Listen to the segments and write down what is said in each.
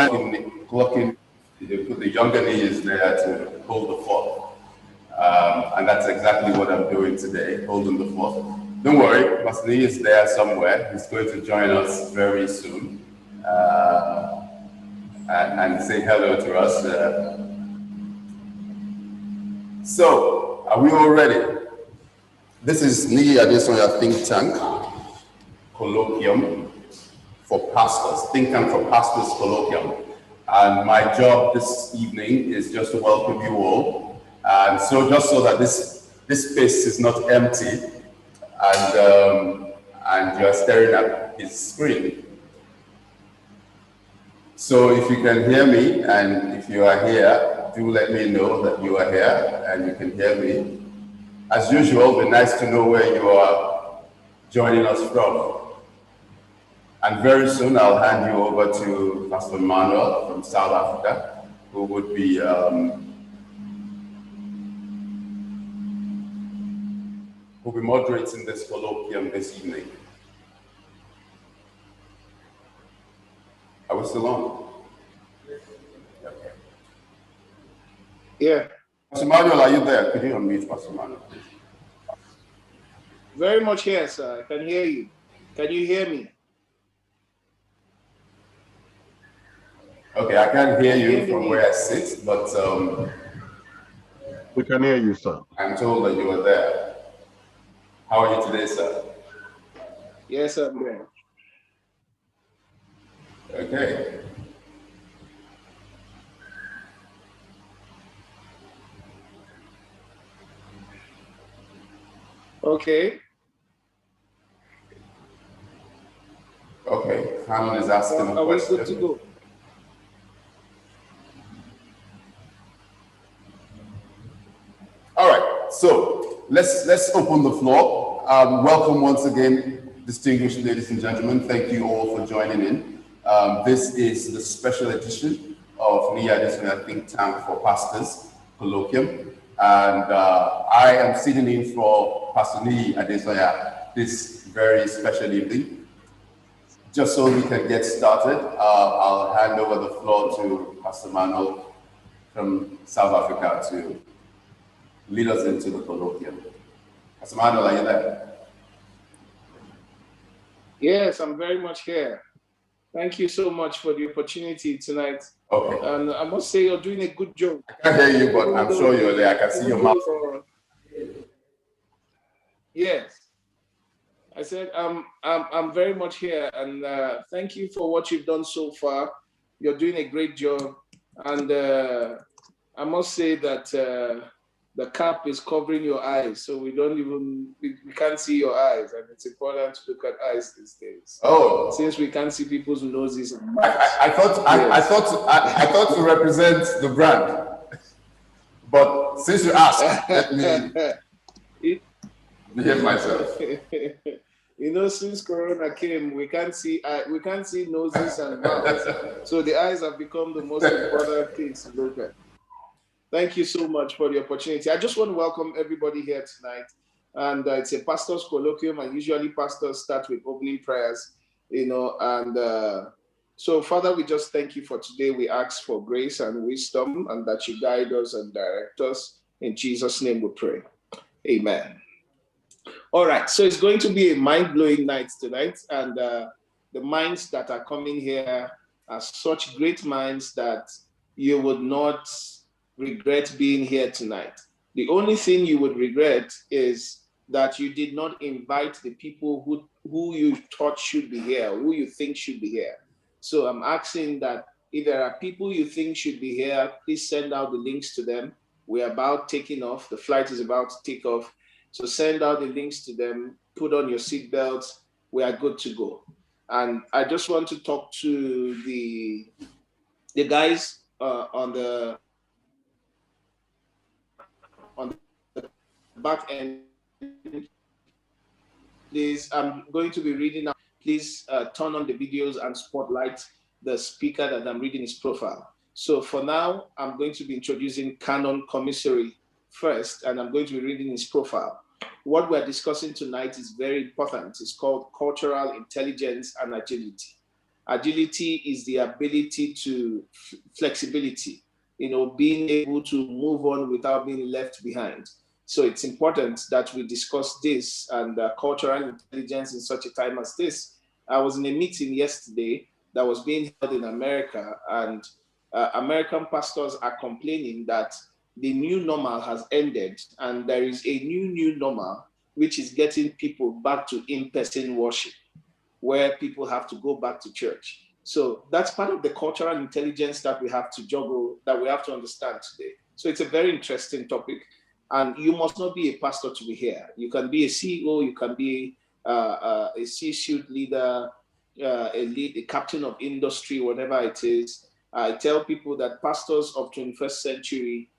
in Colloquium, they put the younger Niyis there to hold the fort. And that's exactly what I'm doing today, holding the fort. Don't worry, Pastor Niyi is there somewhere. He's going to join us very soon and say hello to us. So, are we all ready? This is Niyi Adesanya Think Tank Colloquium for Pastors, Think Tank for Pastors Colloquium. And my job this evening is just to welcome you all. And so just so that this space is not empty and you're staring at his screen. So if you can hear me and if you are here, do let me know that you are here and you can hear me. As usual, it'd be nice to know where you are joining us from. And very soon I'll hand you over to Pastor Manuel from South Africa, who would be moderating this colloquium this evening. Are we still on? Okay. Yeah. Pastor Manuel, are you there? Could you unmute Pastor Manuel, please? Very much here, sir. I can hear you. Can you hear me? Okay, I can't hear you from where I sit, but we can hear you, sir. I'm told that you are there. How are you today, sir? Yes, I'm there. Okay. Okay. Okay, Hammond is asking a question. Are we good to go? All right, so let's open the floor. Welcome once again, distinguished ladies and gentlemen. Thank you all for joining in. This is the special edition of Niyi Adesanya Think Tank for Pastors Colloquium. And I am sitting in for Pastor Niyi Adesanya this very special evening. Just so we can get started, I'll hand over the floor to Pastor Manuel from South Africa to lead us into the colloquium. Pastor Manuel, are you there? Yes, I'm very much here. Thank you so much for the opportunity tonight. Okay. And I must say you're doing a good job. I can't hear you, but I'm sure you're there. I can see your mouth. Yes. I said I'm very much here, and thank you for what you've done so far. You're doing a great job, and I must say that the cap is covering your eyes, so we can't see your eyes, and it's important to look at eyes these days. Oh, since we can't see people's noses. I thought to represent the brand, but since you asked, let me behave myself. You know, since Corona came, we can't see noses and mouths. So the eyes have become the most important things to look at. Thank you so much for the opportunity. I just want to welcome everybody here tonight. And it's a pastor's colloquium, and usually pastors start with opening prayers, you know. And so, Father, we just thank you for today. We ask for grace and wisdom, and that you guide us and direct us. In Jesus' name we pray. Amen. All right, so it's going to be a mind-blowing night tonight, and the minds that are coming here are such great minds that you would not regret being here tonight. The only thing you would regret is that you did not invite the people who you thought should be here, who you think should be here. So I'm asking that if there are people you think should be here, please send out the links to them. We're about taking off. The flight is about to take off. So send out the links to them, put on your seatbelts. We are good to go. And I just want to talk to the guys on the back end. Please, I'm going to be reading now. Please turn on the videos and spotlight the speaker that I'm reading his profile. So for now, I'm going to be introducing Canon Commissary first, and I'm going to be reading his profile. What we're discussing tonight is very important. It's called Cultural Intelligence and Agility. Agility is the ability to flexibility, being able to move on without being left behind. So it's important that we discuss this and cultural intelligence in such a time as this. I was in a meeting yesterday that was being held in America, and American pastors are complaining that the new normal has ended and there is a new normal, which is getting people back to in-person worship, where people have to go back to church. So that's part of the cultural intelligence that we have to juggle, that we have to understand today. So it's a very interesting topic. And you must not be a pastor to be here. You can be a CEO, you can be a C-suite leader, a captain of industry, whatever it is. I tell people that pastors of 21st century,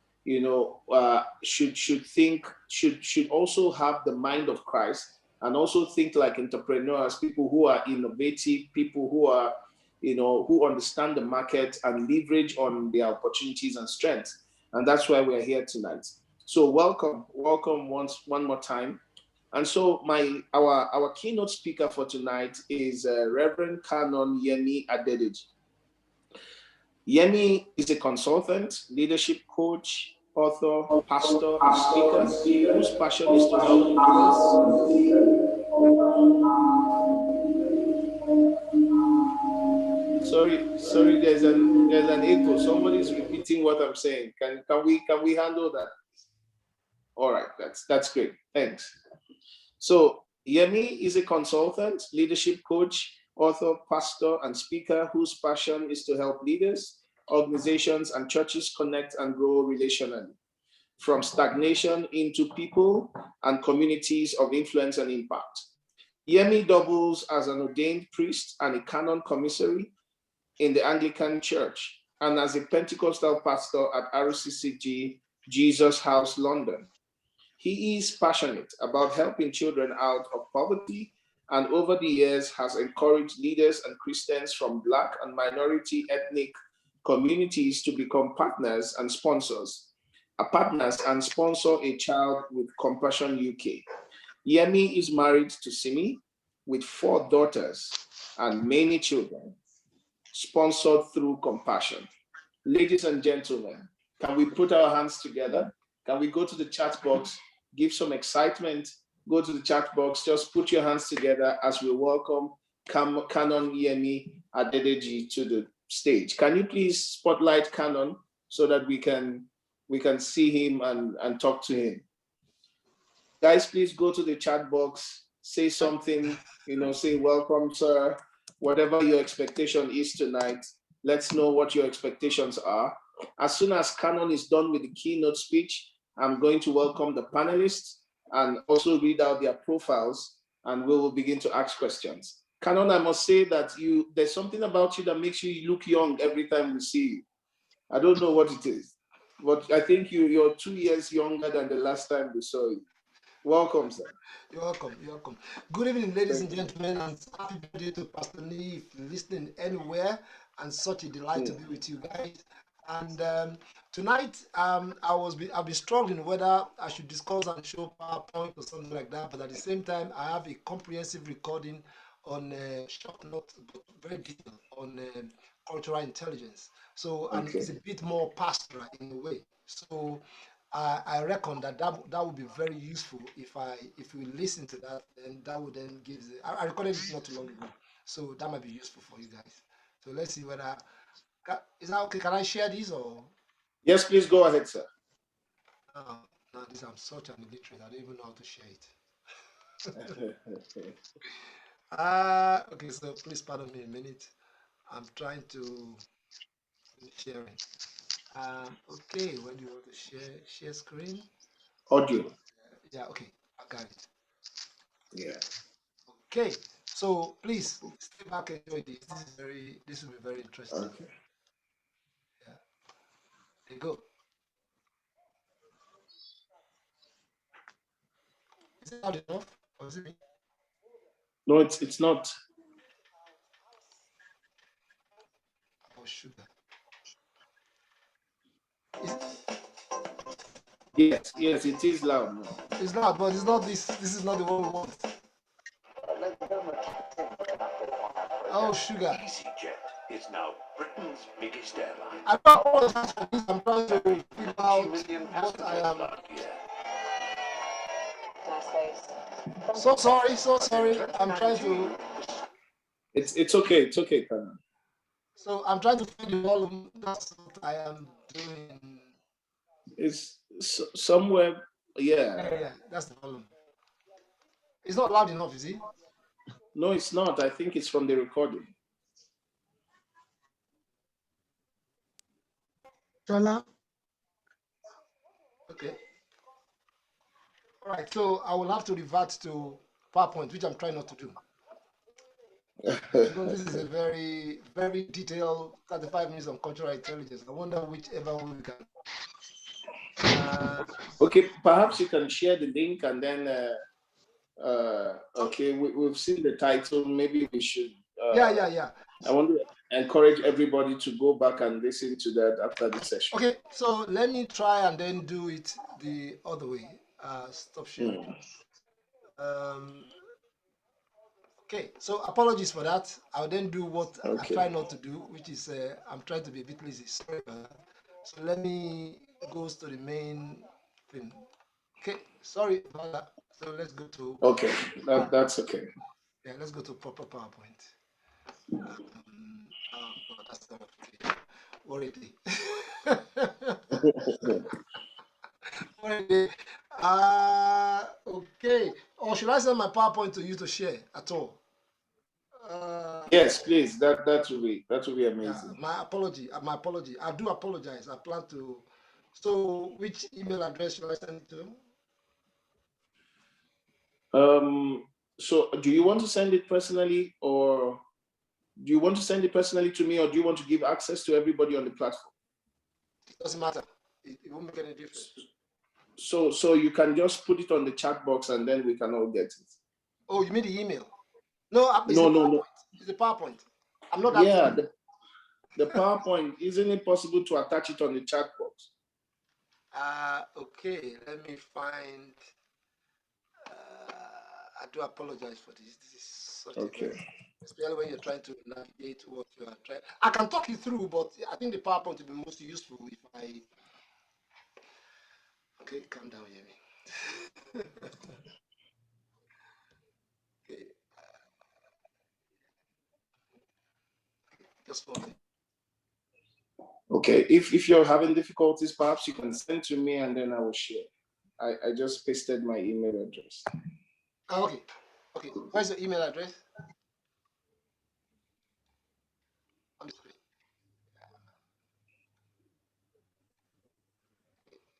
should also have the mind of Christ, and also think like entrepreneurs, people who are innovative, people who are, who understand the market and leverage on their opportunities and strengths. And that's why we're here tonight. So welcome one more time. And so our keynote speaker for tonight is Reverend Canon Niyi Adesanya. Yemi is a consultant, leadership coach, author, pastor, and speaker whose passion is to help leaders. Sorry, there's an echo. Somebody's repeating what I'm saying. Can we handle that? All right, that's great. Thanks. So Yemi is a consultant, leadership coach, author, pastor, and speaker whose passion is to help leaders, organizations, and churches connect and grow relationally, from stagnation into people and communities of influence and impact. Yemi doubles as an ordained priest and a canon commissary in the Anglican Church, and as a Pentecostal pastor at RCCG Jesus House, London. He is passionate about helping children out of poverty, and over the years has encouraged leaders and Christians from Black and minority ethnic communities to become partners and sponsors. And sponsor a child with Compassion UK. Yemi is married to Simi with 4 daughters and many children, sponsored through Compassion. Ladies and gentlemen, can we put our hands together? Can we go to the chat box, give some excitement, go to the chat box, just put your hands together as we welcome Canon Niyi Adesanya to the stage. Can you please spotlight Canon so that we can see him and talk to him? Guys, please go to the chat box, say something, say welcome, sir, whatever your expectation is tonight. Let's know what your expectations are. As soon as Canon is done with the keynote speech, I'm going to welcome the panelists and also read out their profiles, and we will begin to ask questions. Canon, I must say that there's something about you that makes you look young every time we see you. I don't know what it is, but I think you're 2 years younger than the last time we saw you. Welcome, sir. You're welcome. You're welcome. Good evening, ladies and gentlemen, and happy birthday to Pastor Niyi if you're listening anywhere. And such a delight to be with you guys. And tonight, I'll be struggling whether I should discuss and show PowerPoint or something like that. But at the same time, I have a comprehensive recording on short note, but very detailed on cultural intelligence. So, and it's a bit more pastoral in a way. So. I reckon that would be very useful if we listen to that, then that would then give I recorded it not too long ago, so that might be useful for you guys. So let's see whether is that okay? Can I share this or? Yes, please go ahead, sir. No, this I'm such an illiterate. I don't even know how to share it. Okay, so please pardon me a minute. I'm trying to share it. Okay, where do you want to share screen? Audio. Yeah, okay, I got it. Yeah. Okay, so please stay back and enjoy this. This will be very interesting. Okay. Yeah. There you go. Is it loud enough? Or is it me? No, it's not. Oh, sugar. Yes, it is loud now. It's loud, but it's not this. This is not the one we want. Oh, sugar. EasyJet is now Britain's biggest airline. I don't apologize for this. I'm trying to figure out what I am. So sorry, so sorry. I'm trying to. It's okay. It's okay, Kanan. So I'm trying to find the volume. That's what I am doing. It's somewhere. Yeah, that's the volume. It's not loud enough, is it? No, it's not. I think it's from the recording. Chola. Okay. All right. So I will have to revert to PowerPoint, which I'm trying not to do. Because this is a very, very detailed 35 minutes on cultural intelligence. I wonder whichever way we can. Okay, perhaps you can share the link and then. Okay, we've seen the title. Maybe we should. Yeah. I want to encourage everybody to go back and listen to that after the session. Okay, so let me try and then do it the other way. Stop sharing. Okay, so apologies for that. I'll then do what I try not to do, which is I'm trying to be a bit lazy. Sorry about that. So let me go to the main thing. Okay, sorry about that. So let's go to. Okay, that's okay. Yeah, let's go to proper PowerPoint. Oh God, that's not okay. Already. Already. Okay. Or should I send my PowerPoint to you to share at all? Yes, please. That will be amazing. Yeah, my apology. I do apologize. I plan to. So, which email address should I send it to? So, do you want to send it personally, or do you want to send it personally to me, or do you want to give access to everybody on the platform? It doesn't matter. It won't make any difference. So you can just put it on the chat box, and then we can all get it. Oh, you mean the email? No, no. It's the PowerPoint. I'm not that. Yeah, the PowerPoint, isn't it possible to attach it on the chat box? Okay, let me find. I do apologize for this. This is such okay. Especially when you're trying to navigate what you are trying. I can talk you through, but I think the PowerPoint will be most useful if I. Okay, calm down, Yemi. Okay. Just for me. Okay, if you're having difficulties, perhaps you can send to me and then I will share. I just pasted my email address. Oh, okay. Where's your email address? On the screen.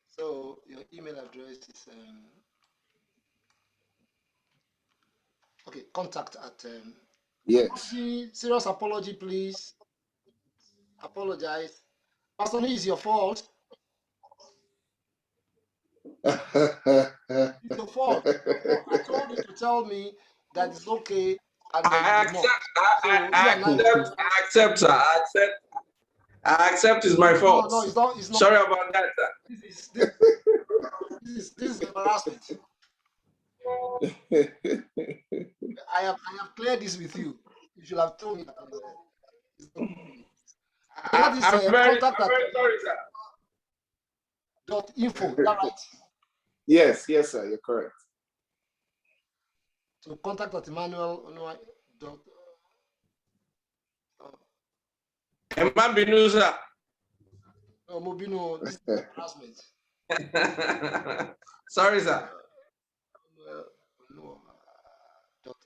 So your email address is okay. Contact at yes. Apology, serious apology, please. Apologize. Pastor Niyi, it's your fault. It's your fault. I told you to tell me that it's okay. And I accept, sir. I accept it's my fault. No, it's not. It's not. Sorry about that, sir. This is embarrassment. I have cleared this with you. You should have told me that. I'm very sorry, sir. .info, is that right? Yes, sir, you're correct. So contact at Emmanuel. Binu, sir. No, Mobino, this is harassment. Sorry, sir.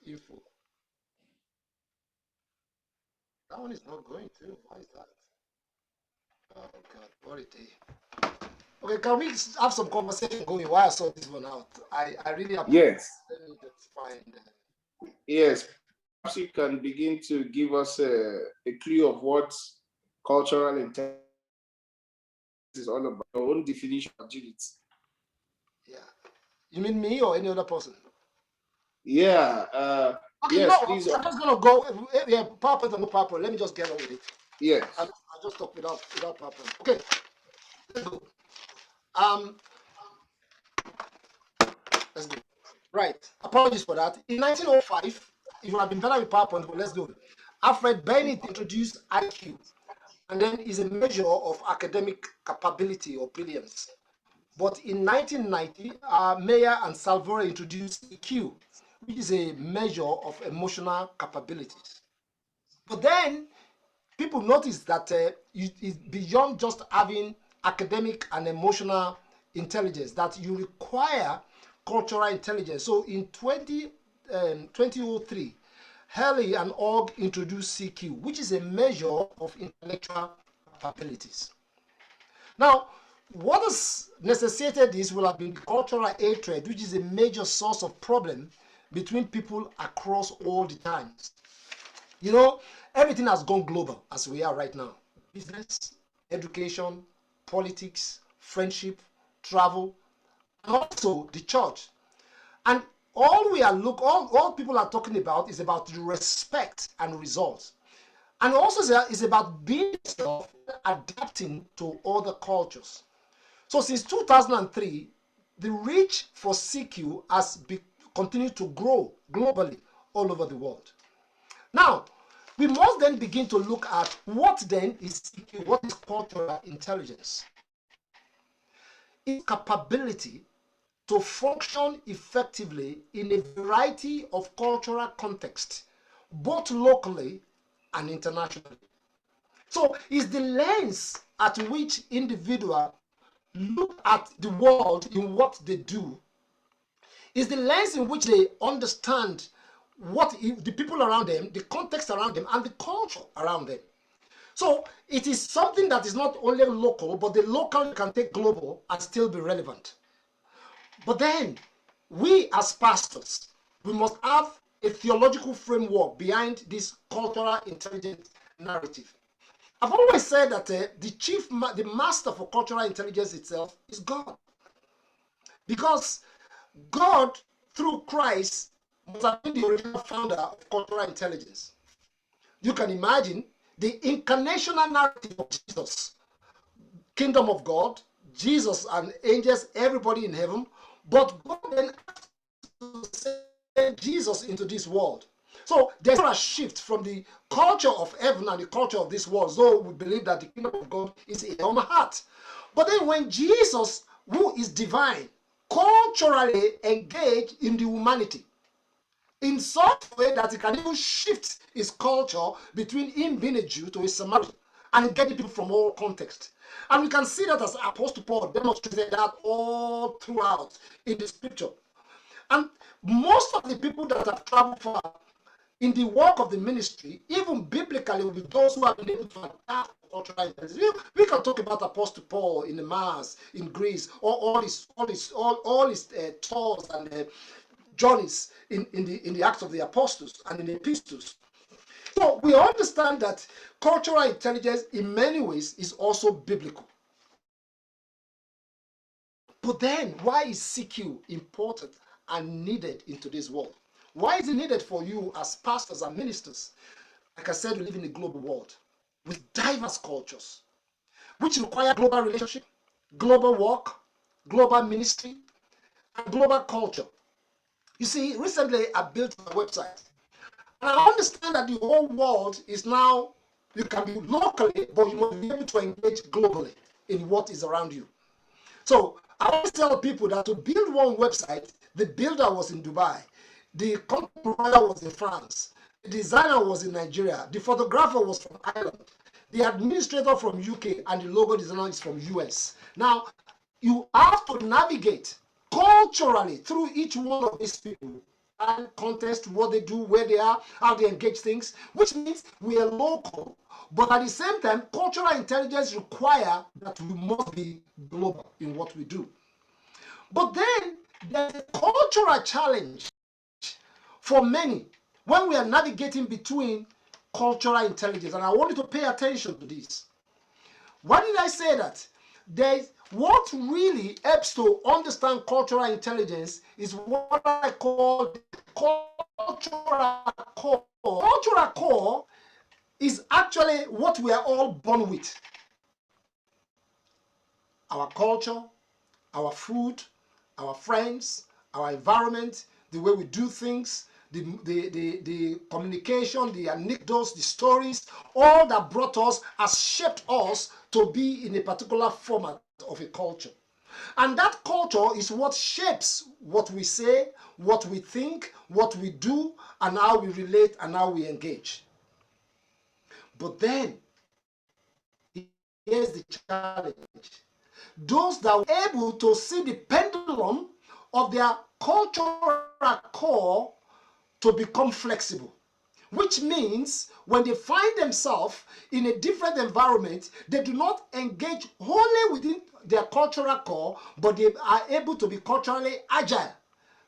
.info. That one is not going to. Why is that? Oh God, what it is. Okay, can we have some conversation going while I sort this one out? I really appreciate. Yes. Let me just find. Yes. Perhaps you can begin to give us a clue of what cultural intelligence is all about. Your own definition of agility. Yeah. You mean me or any other person? Yeah. Okay, yes, please. I'm just gonna go. Yeah, PowerPoint or no PowerPoint. Let me just get on with it. Yes. I'll just talk without PowerPoint. Okay. Let's go. Let's go. Right. Apologies for that. In 1905, it would have been better with PowerPoint, but let's go. Alfred Bennett introduced IQ, and then is a measure of academic capability or brilliance. But in 1990, Meyer and Salvore introduced EQ, which is a measure of emotional capabilities. But then people notice that it's beyond just having academic and emotional intelligence, that you require cultural intelligence. So in 2003, Haley and Ogg introduced CQ, which is a measure of intellectual capabilities. Now, what has necessitated this will have been cultural hatred, which is a major source of problem between people across all the times. You know, everything has gone global as we are right now. Business, education, politics, friendship, travel, and also the church. And all people are talking about is about respect and results. And also is about being yourself, adapting to other cultures. So since 2003, the reach for CQ has continued to grow globally all over the world. Now, we must then begin to look at what then is CQ, what is cultural intelligence. It's capability to function effectively in a variety of cultural contexts, both locally and internationally. So it's the lens at which individuals look at the world in what they do. It's the lens in which they understand what the people around them, the context around them, and the culture around them. So it is something that is not only local, but the local can take global and still be relevant. But then, we as pastors, we must have a theological framework behind this cultural intelligence narrative. I've always said that the master for cultural intelligence itself is God. Because God, through Christ, must have been the original founder of cultural intelligence. You can imagine the incarnational narrative of Jesus, kingdom of God, Jesus and angels, everybody in heaven, but God then sent Jesus into this world. So there's a shift from the culture of heaven and the culture of this world. So we believe that the kingdom of God is in our heart. But then when Jesus, who is divine, culturally engaged in the humanity, in such a way that he can even shift his culture between him being a Jew to a Samaritan and getting people from all contexts. And we can see that as Apostle Paul demonstrated that all throughout in the scripture. And most of the people that have traveled far in the work of the ministry, even biblically, will be those who have been able to adapt cultural intelligence. We can talk about Apostle Paul in the Mars, in Greece, or all his tours and journeys in the Acts of the Apostles and in the epistles. So we understand that cultural intelligence in many ways is also biblical. But then, why is CQ important and needed in today's world? Why is it needed for you as pastors and ministers? Like I said, we live in a global world with diverse cultures, which require global relationship, global work, global ministry, and global culture. You see, recently I built a website, and I understand that the whole world is now, you can be locally, but you must be able to engage globally in what is around you. So I always tell people that to build one website, the builder was in Dubai, the content provider was in France, the designer was in Nigeria, the photographer was from Ireland, the administrator from UK, and the logo designer is from US. Now, you have to navigate culturally through each one of these people and context, what they do, where they are, how they engage things, which means we are local, but at the same time, cultural intelligence requires that we must be global in what we do. But then there's a cultural challenge for many when we are navigating between cultural intelligence, and I want you to pay attention to this. Why did I say that? There's what really helps to understand cultural intelligence is what I call the cultural core. Cultural core is actually what we are all born with. Our culture, our food, our friends, our environment, the way we do things, the communication, the anecdotes, the stories, all that brought us has shaped us to be in a particular format of a culture. And that culture is what shapes what we say, what we think, what we do, and how we relate and how we engage. But then, here's the challenge. Those that were able to see the pendulum of their cultural core to become flexible, which means when they find themselves in a different environment, they do not engage wholly within their cultural core, but they are able to be culturally agile,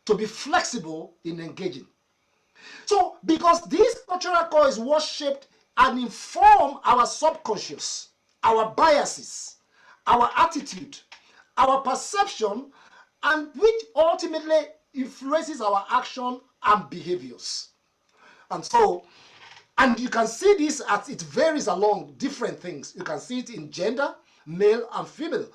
to be flexible in engaging. So, because this cultural core is what shaped and inform our subconscious, our biases, our attitude, our perception, and which ultimately influences our action and behaviors. And so, and you can see this as it varies along different things. You can see it in gender, male and female,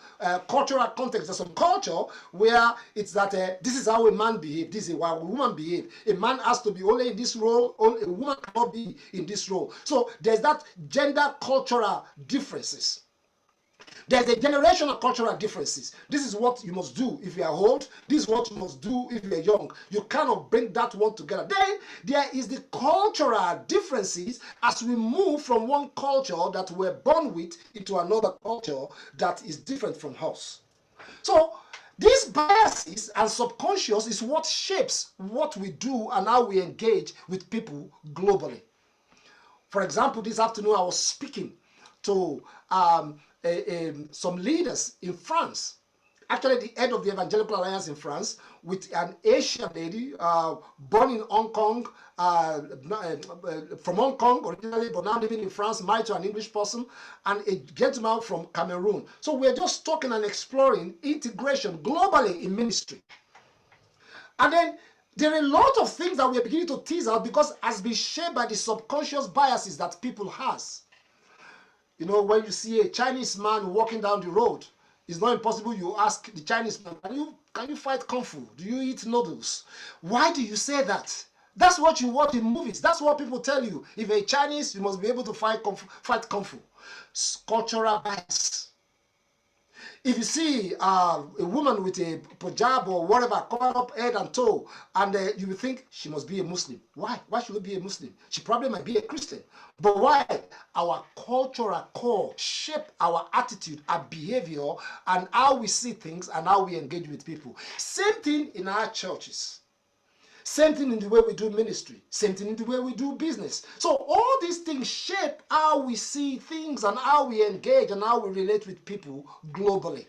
cultural context. There's some culture where it's that this is how a man behaves, this is how a woman behaves. A man has to be only in this role, only a woman cannot be in this role. So there's that gender cultural differences. There's a generational cultural differences. This is what you must do if you are old. This is what you must do if you are young. You cannot bring that one together. Then there is the cultural differences as we move from one culture that we're born with into another culture that is different from us. So these biases and subconscious is what shapes what we do and how we engage with people globally. For example, this afternoon I was speaking to some leaders in France, actually the head of the Evangelical Alliance in France, with an Asian lady born in Hong Kong, from Hong Kong originally, but now living in France, married to an English person, and a gentleman from Cameroon. So we're just talking and exploring integration globally in ministry. And then there are a lot of things that we're beginning to tease out because it has been shaped by the subconscious biases that people has. You know, when you see a Chinese man walking down the road, it's not impossible you ask the Chinese man, can you fight Kung Fu? Do you eat noodles? Why do you say that? That's what you watch in movies. That's what people tell you. If you're a Chinese, you must be able to fight Kung Fu. Cultural bias. If you see a woman with a hijab or whatever, covered up head and toe, and you will think she must be a Muslim. Why? Why should it be a Muslim? She probably might be a Christian. But why? Our cultural core shape our attitude, our behavior, and how we see things and how we engage with people. Same thing in our churches. Same thing in the way we do ministry. Same thing in the way we do business. So all these things shape how we see things and how we engage and how we relate with people globally.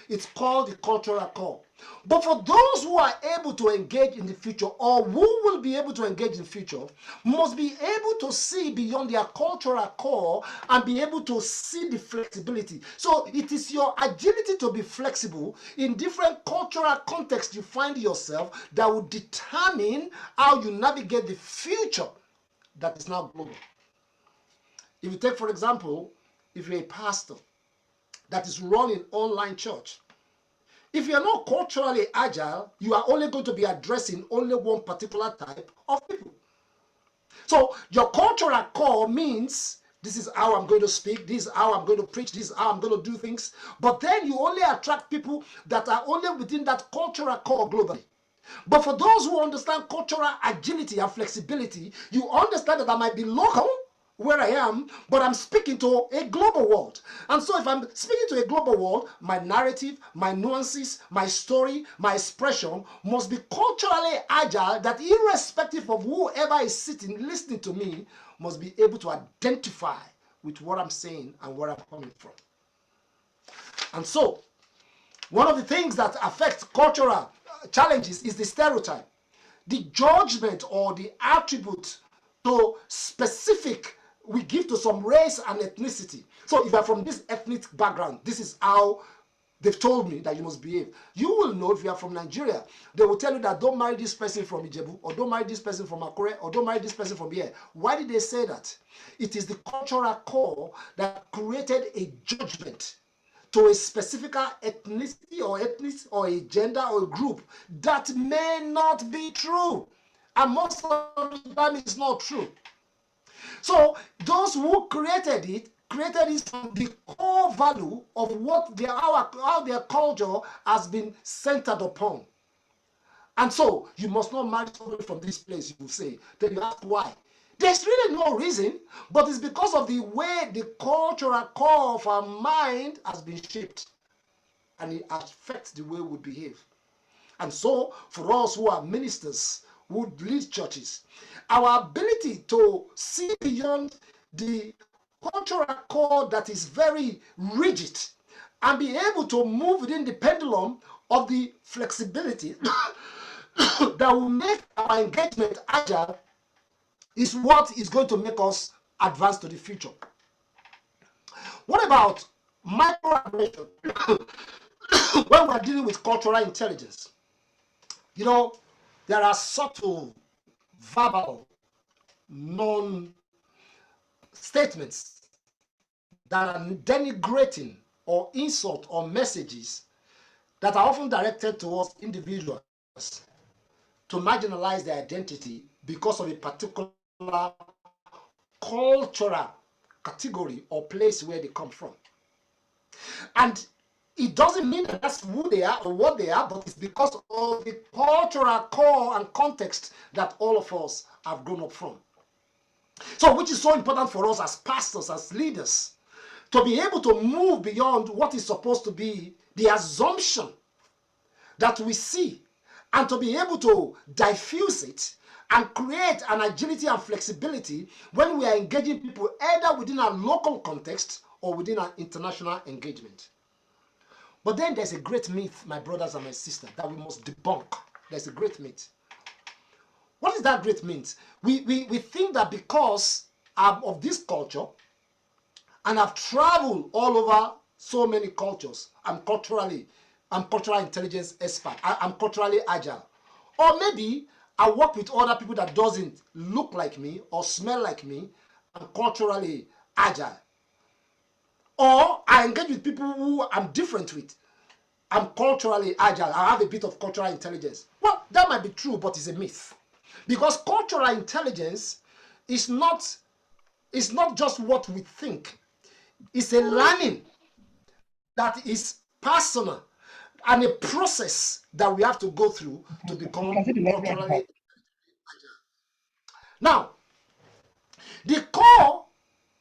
It's called the cultural core. But for those who are able to engage in the future, or who will be able to engage in the future, must be able to see beyond their cultural core and be able to see the flexibility. So it is your agility to be flexible in different cultural contexts you find yourself that will determine how you navigate the future that is now global. If you take, for example, if you're a pastor that is running online church, if you're not culturally agile, you are only going to be addressing only one particular type of people. So your cultural core means this is how I'm going to speak, this is how I'm going to preach, this is how I'm going to do things. But then you only attract people that are only within that cultural core globally. But for those who understand cultural agility and flexibility, you understand that I might be local where I am, but I'm speaking to a global world. And so if I'm speaking to a global world, my narrative, my nuances, my story, my expression must be culturally agile, that irrespective of whoever is sitting, listening to me, must be able to identify with what I'm saying and where I'm coming from. And so, one of the things that affects cultural challenges is the stereotype, the judgment or the attribute to specific we give to some race and ethnicity. So if you're from this ethnic background, this is how they've told me that you must behave. You will know if you are from Nigeria. They will tell you that don't marry this person from Ijebu, or don't marry this person from Akure, or don't marry this person from here. Why did they say that? It is the cultural core that created a judgment to a specific ethnicity or a gender or a group that may not be true. And most of the time it's not true. So those who created it from the core value of what how their culture has been centered upon. And so you must not marry somebody from this place, you will say. Then you ask why. There's really no reason, but it's because of the way the cultural core of our mind has been shaped. And it affects the way we behave. And so, for us who are ministers, who lead churches, our ability to see beyond the cultural core that is very rigid and be able to move within the pendulum of the flexibility that will make our engagement agile is what is going to make us advance to the future. What about microaggression when we're dealing with cultural intelligence? You know, there are subtle verbal non-statements that are denigrating or insult or messages that are often directed towards individuals to marginalize their identity because of a particular cultural category or place where they come from. And it doesn't mean that that's who they are or what they are, but it's because of the cultural core and context that all of us have grown up from. So, which is so important for us as pastors, as leaders, to be able to move beyond what is supposed to be the assumption that we see, and to be able to diffuse it and create an agility and flexibility when we are engaging people either within our local context or within our international engagement. But then there's a great myth, my brothers and my sisters, that we must debunk. There's a great myth. What is that great myth? We think that because I'm of this culture and I've traveled all over so many cultures, I'm cultural intelligence expert. I'm culturally agile. Or maybe I work with other people that doesn't look like me or smell like me. I'm culturally agile. Or I engage with people who I'm different with. I'm culturally agile. I have a bit of cultural intelligence. Well, that might be true, but it's a myth. Because cultural intelligence is not just what we think. It's a learning that is personal and a process that we have to go through to become culturally agile. Now, the core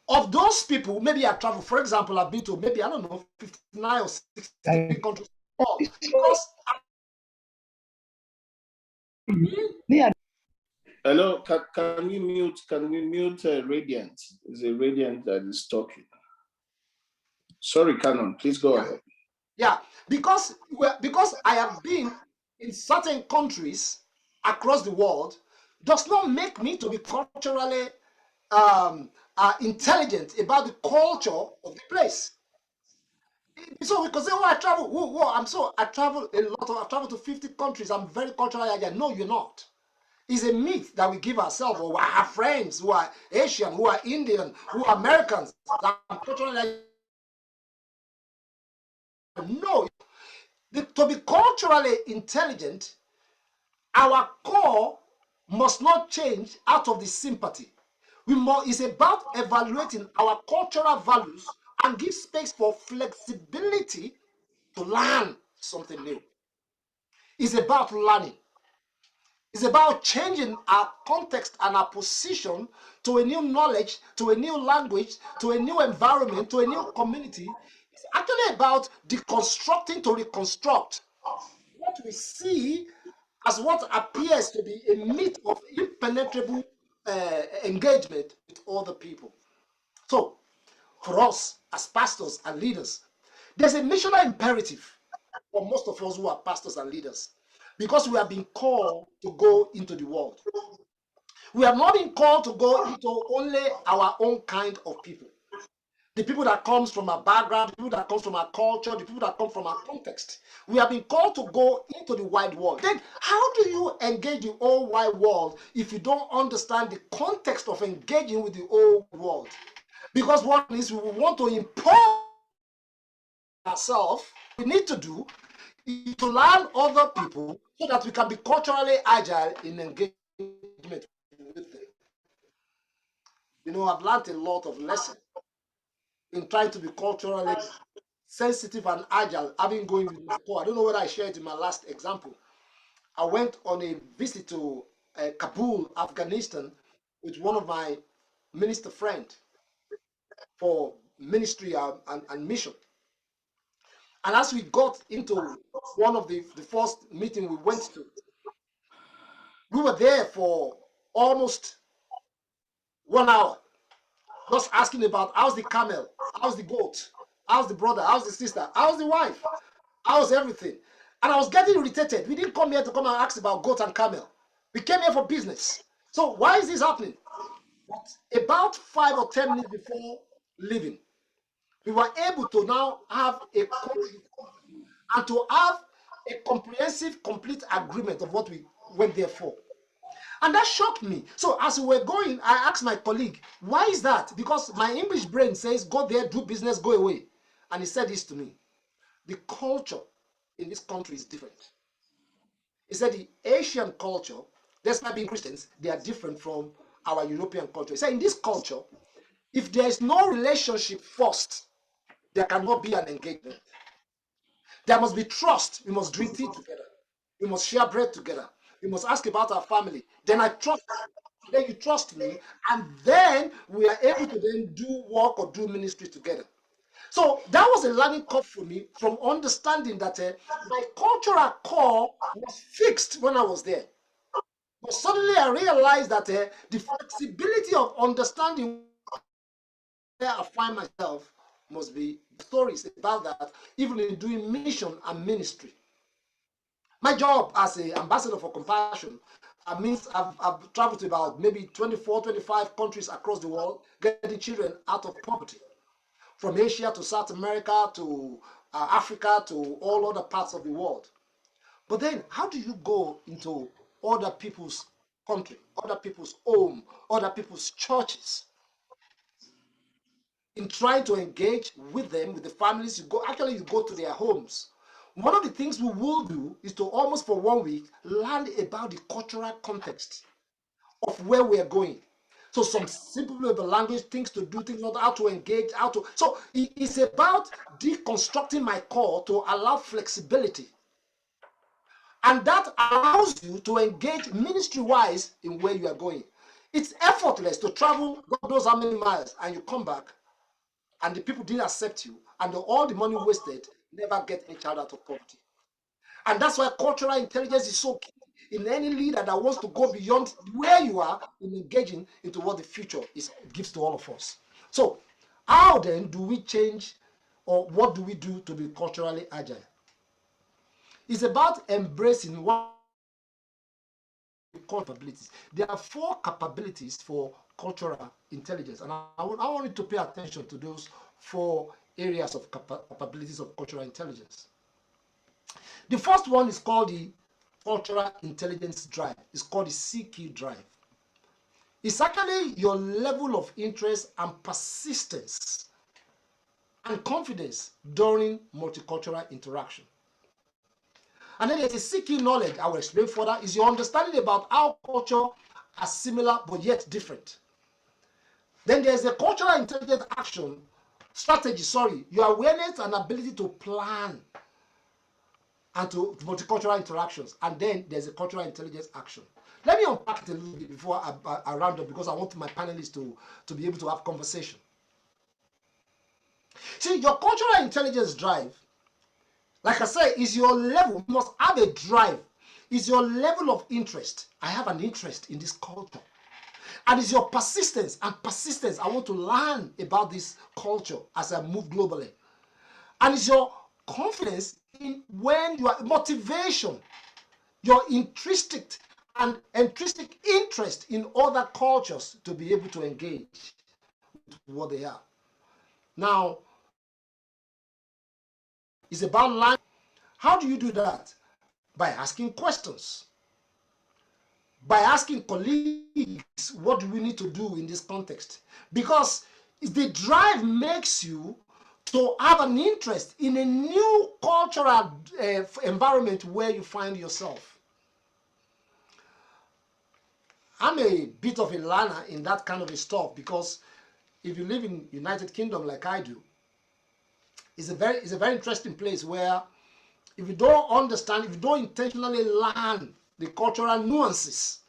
of those people, maybe I travel, for example, I've been to maybe, I don't know, 59 or 60 countries. Because Hello, can we mute Radiant? Is it Radiant that is talking? Sorry, Canon, please go ahead. Yeah, because I have been in certain countries across the world does not make me to be culturally intelligent about the culture of the place. So we could say, oh, I travel. I travel a lot. I travel to 50 countries. I'm very culturally agile. No, you're not. It's a myth that we give ourselves, or I have friends who are Asian, who are Indian, who are Americans. That I'm culturally agile. No, to be culturally intelligent, our core must not change out of the sympathy. It's about evaluating our cultural values and give space for flexibility to learn something new. It's about learning. It's about changing our context and our position to a new knowledge, to a new language, to a new environment, to a new community. It's actually about deconstructing to reconstruct what we see as what appears to be a myth of impenetrable engagement with other people. So, for us as pastors and leaders, there's a missional imperative for most of us who are pastors and leaders, because we have been called to go into the world. We have not been called to go into only our own kind of people. The people that comes from our background, the people that comes from our culture, the people that come from our context. We have been called to go into the wide world. Then how do you engage the whole wide world if you don't understand the context of engaging with the whole world? Because what is we want to impose ourselves, we need to do is to learn other people so that we can be culturally agile in engaging with them. You know, I've learned a lot of lessons in trying to be culturally sensitive and agile, having going with my core. I don't know whether I shared in my last example. I went on a visit to Kabul, Afghanistan, with one of my minister friends for ministry and mission. And as we got into one of the first meeting we went to, we were there for almost 1 hour, just asking about how's the camel, how's the goat, how's the brother, how's the sister, how's the wife, how's everything. And I was getting irritated. We didn't come here to come and ask about goat and camel. We came here for business. So why is this happening? But about 5 or 10 minutes before leaving, we were able to now have a and to have a comprehensive, complete agreement of what we went there for. And that shocked me. So as we were going, I asked my colleague, why is that? Because my English brain says, go there, do business, go away. And he said this to me. The culture in this country is different. He said the Asian culture, despite being Christians, they are different from our European culture. He said in this culture, if there is no relationship first, there cannot be an engagement. There must be trust. We must drink tea together. We must share bread together. We must ask about our family. Then I trust you. Then you trust me. And then we are able to then do work or do ministry together. So that was a learning curve for me from understanding that my cultural core was fixed when I was there. But suddenly I realized that the flexibility of understanding where I find myself must be stories about that, even in doing mission and ministry. My job as an ambassador for compassion means I've traveled to about maybe 24, 25 countries across the world, getting children out of poverty. From Asia to South America to Africa to all other parts of the world. But then, how do you go into other people's country, other people's home, other people's churches? In trying to engage with them, with the families, you go to their homes. One of the things we will do is to almost for 1 week learn about the cultural context of where we are going. So some simple with the language, things to do, things not how to engage, how to. So it's about deconstructing my core to allow flexibility. And that allows you to engage ministry-wise in where you are going. It's effortless to travel God knows how many miles and you come back and the people didn't accept you and all the money wasted, never get any child out of poverty. And that's why cultural intelligence is so key in any leader that wants to go beyond where you are in engaging into what the future gives to all of us. So how then do we change, or what do we do to be culturally agile? It's about embracing what capabilities. There are 4 capabilities for cultural intelligence, and I want you to pay attention to those 4 areas of capabilities of cultural intelligence. The first one is called the cultural intelligence drive. It's called the CQ drive. It's actually your level of interest and persistence and confidence during multicultural interaction. And then there's a CQ knowledge, I will explain further, is your understanding about how culture are similar but yet different. Then there's a cultural intelligence action strategy, your awareness and ability to plan and to multicultural interactions. And then there's a cultural intelligence action. Let me unpack it a little bit before I round up, because I want my panelists to be able to have conversation. See, your cultural intelligence drive, like I said, is your level. You must have a drive. Is your level of interest. I have an interest in this culture. And it's your persistence. And persistence, I want to learn about this culture as I move globally. And it's your confidence in when you are motivation, your intrinsic interest in other cultures to be able to engage with what they are. Now, it's about learning. How do you do that? By asking questions. By asking colleagues, what do we need to do in this context? Because the drive makes you to have an interest in a new cultural environment where you find yourself. I'm a bit of a learner in that kind of a stuff, because if you live in United Kingdom like I do, it's a very interesting place where if you don't understand, if you don't intentionally learn the cultural nuances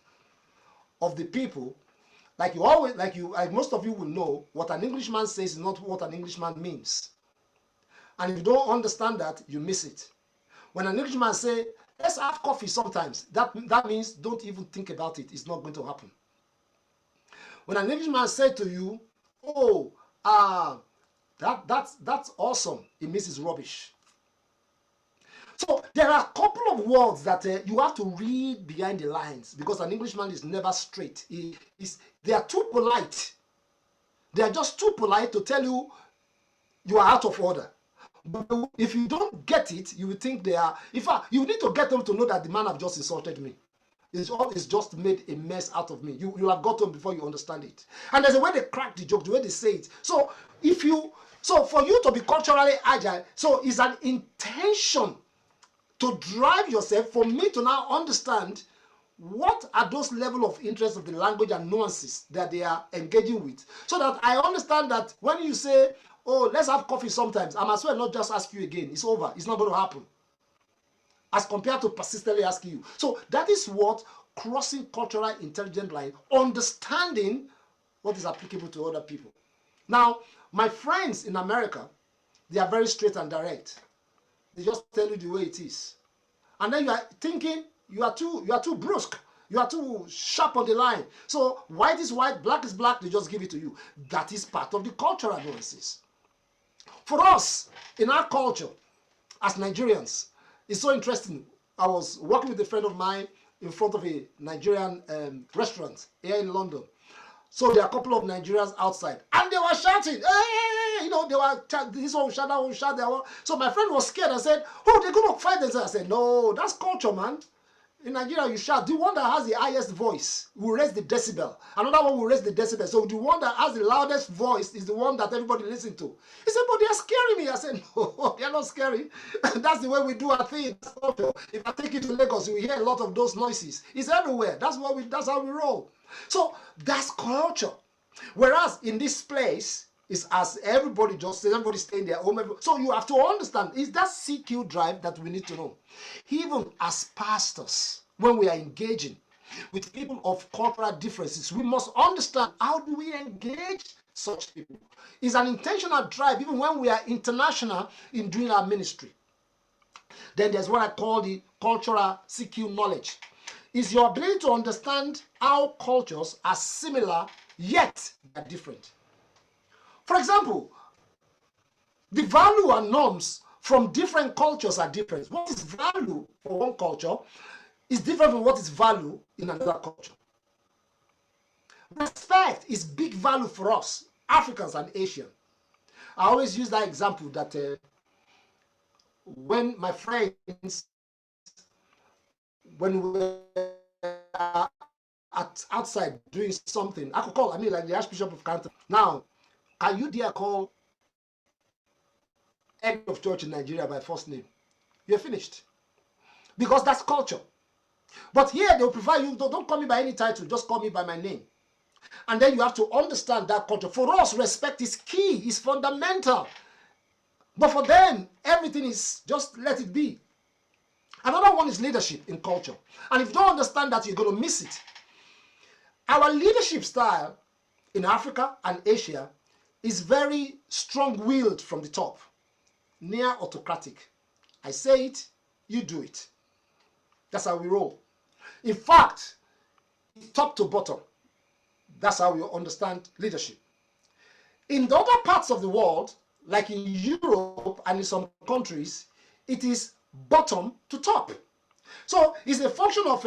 of the people, like most of you will know, what an Englishman says is not what an Englishman means. And if you don't understand that, you miss it. When an Englishman say, let's have coffee sometimes, that means don't even think about it. It's not going to happen. When an Englishman say to you, oh, that's awesome, it means it's rubbish. So there are a couple of words that you have to read behind the lines, because an Englishman is never straight. They are too polite. They are just too polite to tell you you are out of order. But if you don't get it, you will think they are. In fact, you need to get them to know that the man have just insulted me. It's just made a mess out of me. You'll have got them before you understand it. And there's a way they crack the joke, the way they say it. So for you to be culturally agile, so it's an intention to drive yourself, for me to now understand what are those level of interest of the language and nuances that they are engaging with, so that I understand that when you say, oh, let's have coffee sometimes, I might as well not just ask you again. It's over. It's not going to happen, as compared to persistently asking you. So that is what crossing cultural intelligence line, understanding what is applicable to other people. Now, my friends in America, they are very straight and direct. They just tell you the way it is. And then you are thinking you are too brusque. You are too sharp on the line. So white is white, black is black, they just give it to you. That is part of the cultural nuances. For us, in our culture, as Nigerians, it's so interesting. I was working with a friend of mine in front of a Nigerian restaurant here in London. So there are a couple of Nigerians outside, and they were shouting, hey, they were, this one will shout, that one will shout, that one. So my friend was scared and said, oh, they're going to fight themselves. I said, no, that's culture, man. In Nigeria, you shout. The one that has the highest voice will raise the decibel. Another one will raise the decibel. So the one that has the loudest voice is the one that everybody listens to. He said, but they're scaring me. I said, no, they're not scary. That's the way we do our thing. If I take you to Lagos, you will hear a lot of those noises. It's everywhere. That's how we roll. So that's culture. Whereas in this place, it's as everybody stay in their home. So you have to understand, it's that CQ drive that we need to know. Even as pastors, when we are engaging with people of cultural differences, we must understand, how do we engage such people? It's an intentional drive, even when we are international in doing our ministry. Then there's what I call the cultural CQ knowledge. Is your ability to understand how cultures are similar, yet they're different. For example, the value and norms from different cultures are different. What is value for one culture is different from what is value in another culture. Respect is big value for us, Africans and Asians. I always use that example that when my friends, when we were outside doing something, I could call, like the Archbishop of Canterbury. Now, can you dare call head of church in Nigeria by first name? You're finished. Because that's culture. But here they'll prefer you, don't call me by any title, just call me by my name. And then you have to understand that culture. For us, respect is key, is fundamental. But for them, everything is just let it be. Another one is leadership in culture. And if you don't understand that, you're going to miss it. Our leadership style in Africa and Asia is very strong-willed from the top, near autocratic. I say it, you do it. That's how we roll. In fact, top to bottom, that's how we understand leadership. In the other parts of the world, like in Europe and in some countries, it is bottom to top. So it's a function of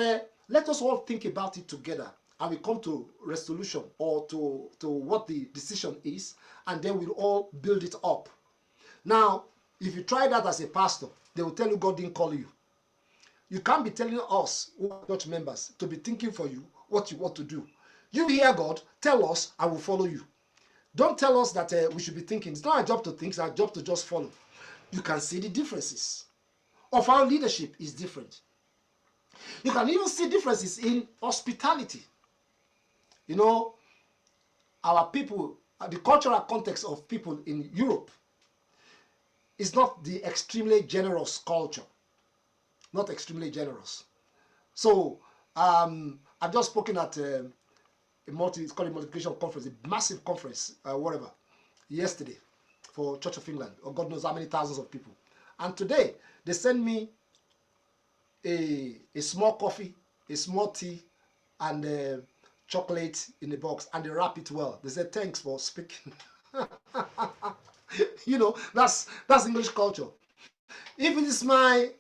let us all think about it together, and we come to resolution or to what the decision is, and then we'll all build it up. Now, if you try that as a pastor, they will tell you God didn't call you. You can't be telling us, church members, to be thinking for you what you want to do. You hear God, tell us, I will follow you. Don't tell us that we should be thinking. It's not our job to think, it's our job to just follow. You can see the differences of how leadership is different. You can even see differences in hospitality. You know, our people, the cultural context of people in Europe is not the extremely generous culture. Not extremely generous. So I've just spoken at it's called a multiplication conference, a massive conference, whatever, yesterday for Church of England, or God knows how many thousands of people. And today they send me a small coffee, a small tea, and chocolate in a box, and they wrap it well. They say thanks for speaking. You know, that's English culture. If it is my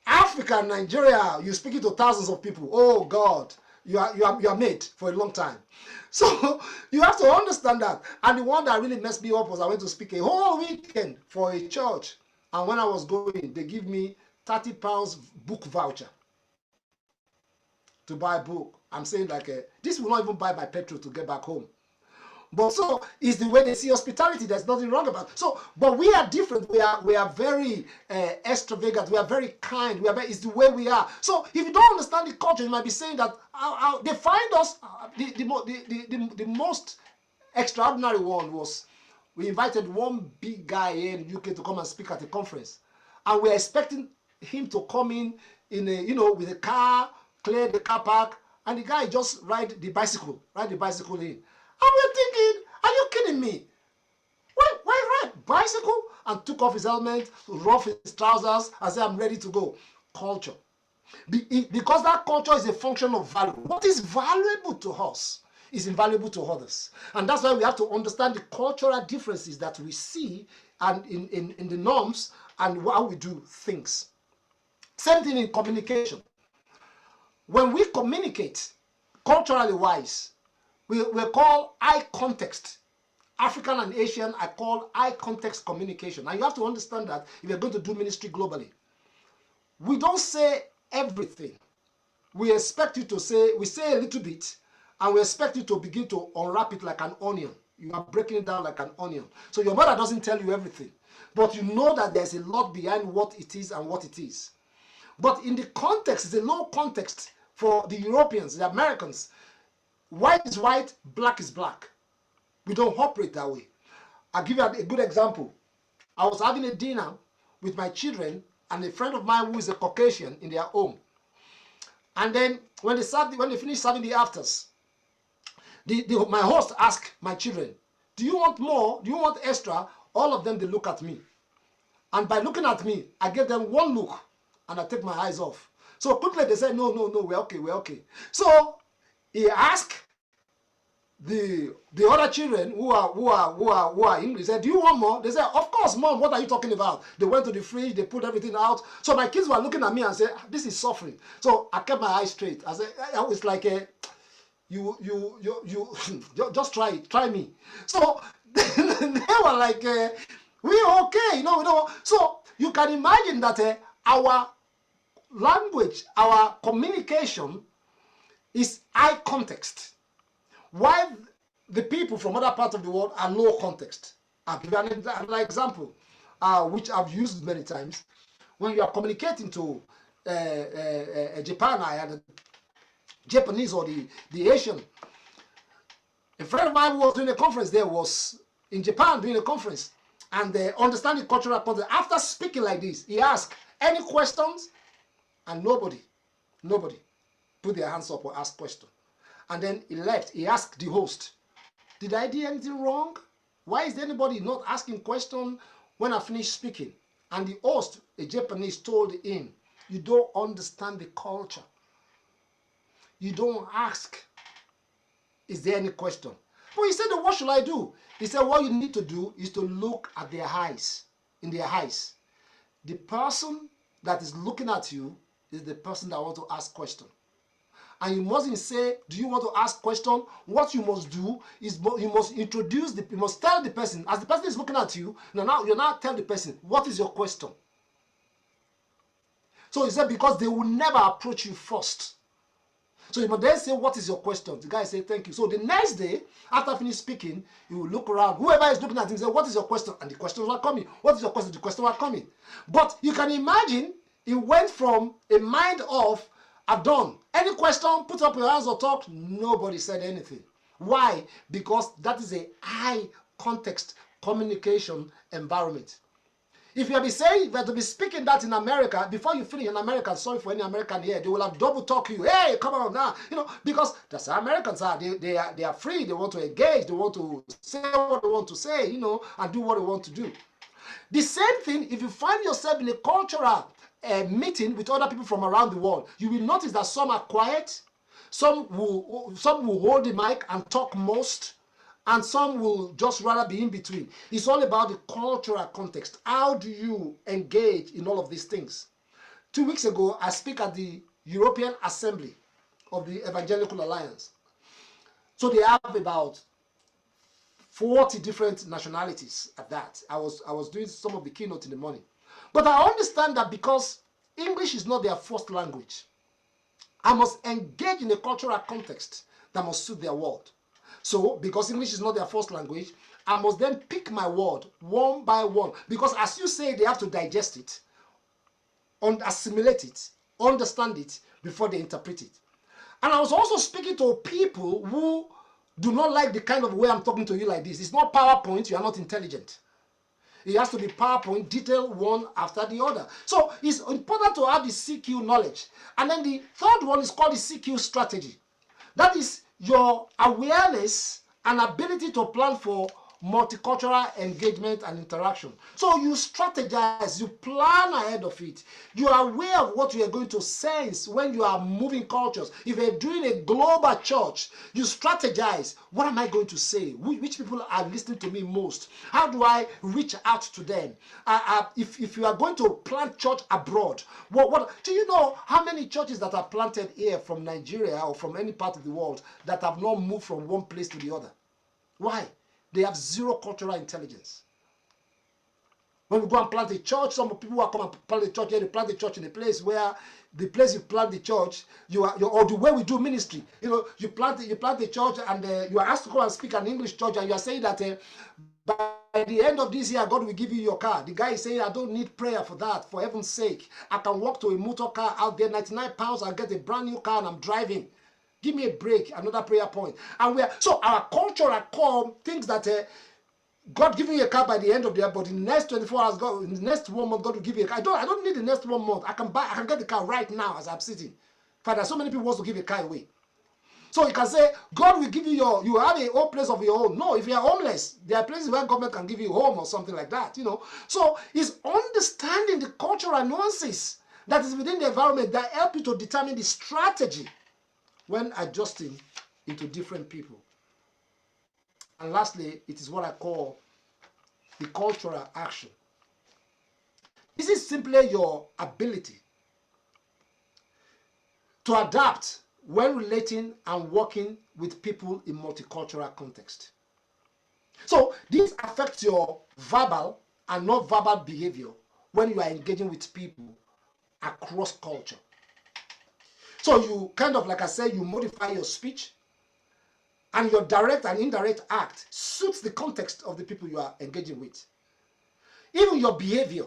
Africa, Nigeria, you're speaking to thousands of people. Oh God, you are made for a long time. So you have to understand that. And the one that really messed me up was I went to speak a whole weekend for a church. And when I was going, they give me £30 book voucher to buy a book. I'm saying like, this will not even buy my petrol to get back home. But so is the way they see hospitality. There's nothing wrong about it. So, but we are different. We are very extravagant. We are very kind. It's the way we are. So if you don't understand the culture, you might be saying that they find us. The most extraordinary one was we invited one big guy here in the UK to come and speak at a conference, and we're expecting him to come in a, with a car, clear the car park, and the guy just ride the bicycle in. And we're thinking, are you kidding me? Why ride bicycle? And took off his helmet, rough his trousers, and said, I'm ready to go. Culture. Because that culture is a function of value. What is valuable to us is invaluable to others. And that's why we have to understand the cultural differences that we see and in the norms and how we do things. Same thing in communication. When we communicate, culturally wise, we call eye context. African and Asian, I call eye context communication. And you have to understand that if you're going to do ministry globally, we don't say everything. We expect you to say, we say a little bit, and we expect you to begin to unwrap it like an onion. You are breaking it down like an onion. So your mother doesn't tell you everything, but you know that there's a lot behind what it is and what it is. But in the context, it's a low context for the Europeans, the Americans. White is white, black is black. We don't operate that way. I'll give you a good example. I was having a dinner with my children and a friend of mine who is a Caucasian in their home. And then when they finished serving the afters, my host asked my children, do you want more? Do you want extra? All of them, they look at me. And by looking at me, I gave them one look and I take my eyes off. So quickly they said, no, we're okay. So he asked the other children who are English, said, do you want more? They said, of course, Mom, what are you talking about? They went to the fridge, they put everything out. So my kids were looking at me and said, this is suffering. So I kept my eyes straight. I said, it's like you just try me. So they were like, we're okay, So you can imagine that our language, our communication is eye context, while the people from other parts of the world are low context. I'll give you an example, which I've used many times. When you are communicating to Japan, the Japanese or the Asian, a friend of mine who was doing a conference there was in Japan doing a conference, and understanding cultural context. After speaking like this, he asked, any questions? And nobody put their hands up or asked question. And then he left. He asked the host, did I do anything wrong? Why is anybody not asking question when I finish speaking? And the host, a Japanese, told him, you don't understand the culture. You don't ask, is there any question? But he said, what should I do? He said, what you need to do is to look at their eyes, in their eyes. The person that is looking at you is the person that wants to ask question. And you mustn't say, do you want to ask question? What you must do is you must introduce, you must tell the person, as the person is looking at you, you now tell the person, what is your question? So he said, because they will never approach you first. So you must then say, what is your question? The guy said, thank you. So the next day, after finished speaking, you will look around. Whoever is looking at him say, what is your question? And the questions were coming. What is your question? The questions were coming. But you can imagine, it went from a mind of, I've done. Any question, put up your hands or talk. Nobody said anything. Why? Because that is a high context communication environment. If you have been saying, if you have to be speaking that in America, before you finish in America, sorry for any American here, they will have double talk you. Hey, come on now, because that's how Americans are. They are free. They want to engage. They want to say what they want to say, and do what they want to do. The same thing, if you find yourself in a cultural meeting with other people from around the world, you will notice that some are quiet, some will hold the mic and talk most, and some will just rather be in between. It's all about the cultural context. How do you engage in all of these things? 2 weeks ago, I speak at the European Assembly of the Evangelical Alliance. So they have about 40 different nationalities at that. I was doing some of the keynote in the morning. But I understand that because English is not their first language, I must engage in a cultural context that must suit their world. So, because English is not their first language, I must then pick my word one by one. Because as you say, they have to digest it, assimilate it, understand it before they interpret it. And I was also speaking to people who do not like the kind of way I'm talking to you like this. It's not PowerPoint, you are not intelligent. It has to be PowerPoint, detail one after the other. So it's important to have the CQ knowledge. And then the third one is called the CQ strategy. That is your awareness and ability to plan for multicultural engagement and interaction. So you strategize, you plan ahead of it. You are aware of what you are going to sense when you are moving cultures. If you're doing a global church, you strategize. What am I going to say? Which people are listening to me most? How do I reach out to them? If you are going to plant church abroad, what do you know how many churches that are planted here from Nigeria or from any part of the world that have not moved from one place to the other? Why? They have zero cultural intelligence. When we go and plant a church, some people who come and plant a church here, they plant a church in a place where the place you plant the church, or the way we do ministry, you plant a church and you are asked to go and speak an English church, and you are saying that by the end of this year, God will give you your car. The guy is saying, I don't need prayer for that, for heaven's sake. I can walk to a motor car out there, 99 pounds, I'll get a brand new car and I'm driving. Give me a break, another prayer point. And so our cultural core thinks that God giving you a car by the end of the year, but in the next 24 hours, in the next 1 month, God will give you a car. I don't need the next 1 month. I can get the car right now as I'm sitting. Father, so many people want to give a car away. So you can say, God will give you you have a home place of your own. No, if you are homeless, there are places where government can give you a home or something like that, So it's understanding the cultural nuances that is within the environment that help you to determine the strategy when adjusting into different people. And lastly, it is what I call the cultural action. This is simply your ability to adapt when relating and working with people in multicultural context. So this affects your verbal and non-verbal behavior when you are engaging with people across culture. So you kind of, like I said, you modify your speech, and your direct and indirect act suits the context of the people you are engaging with. Even your behavior,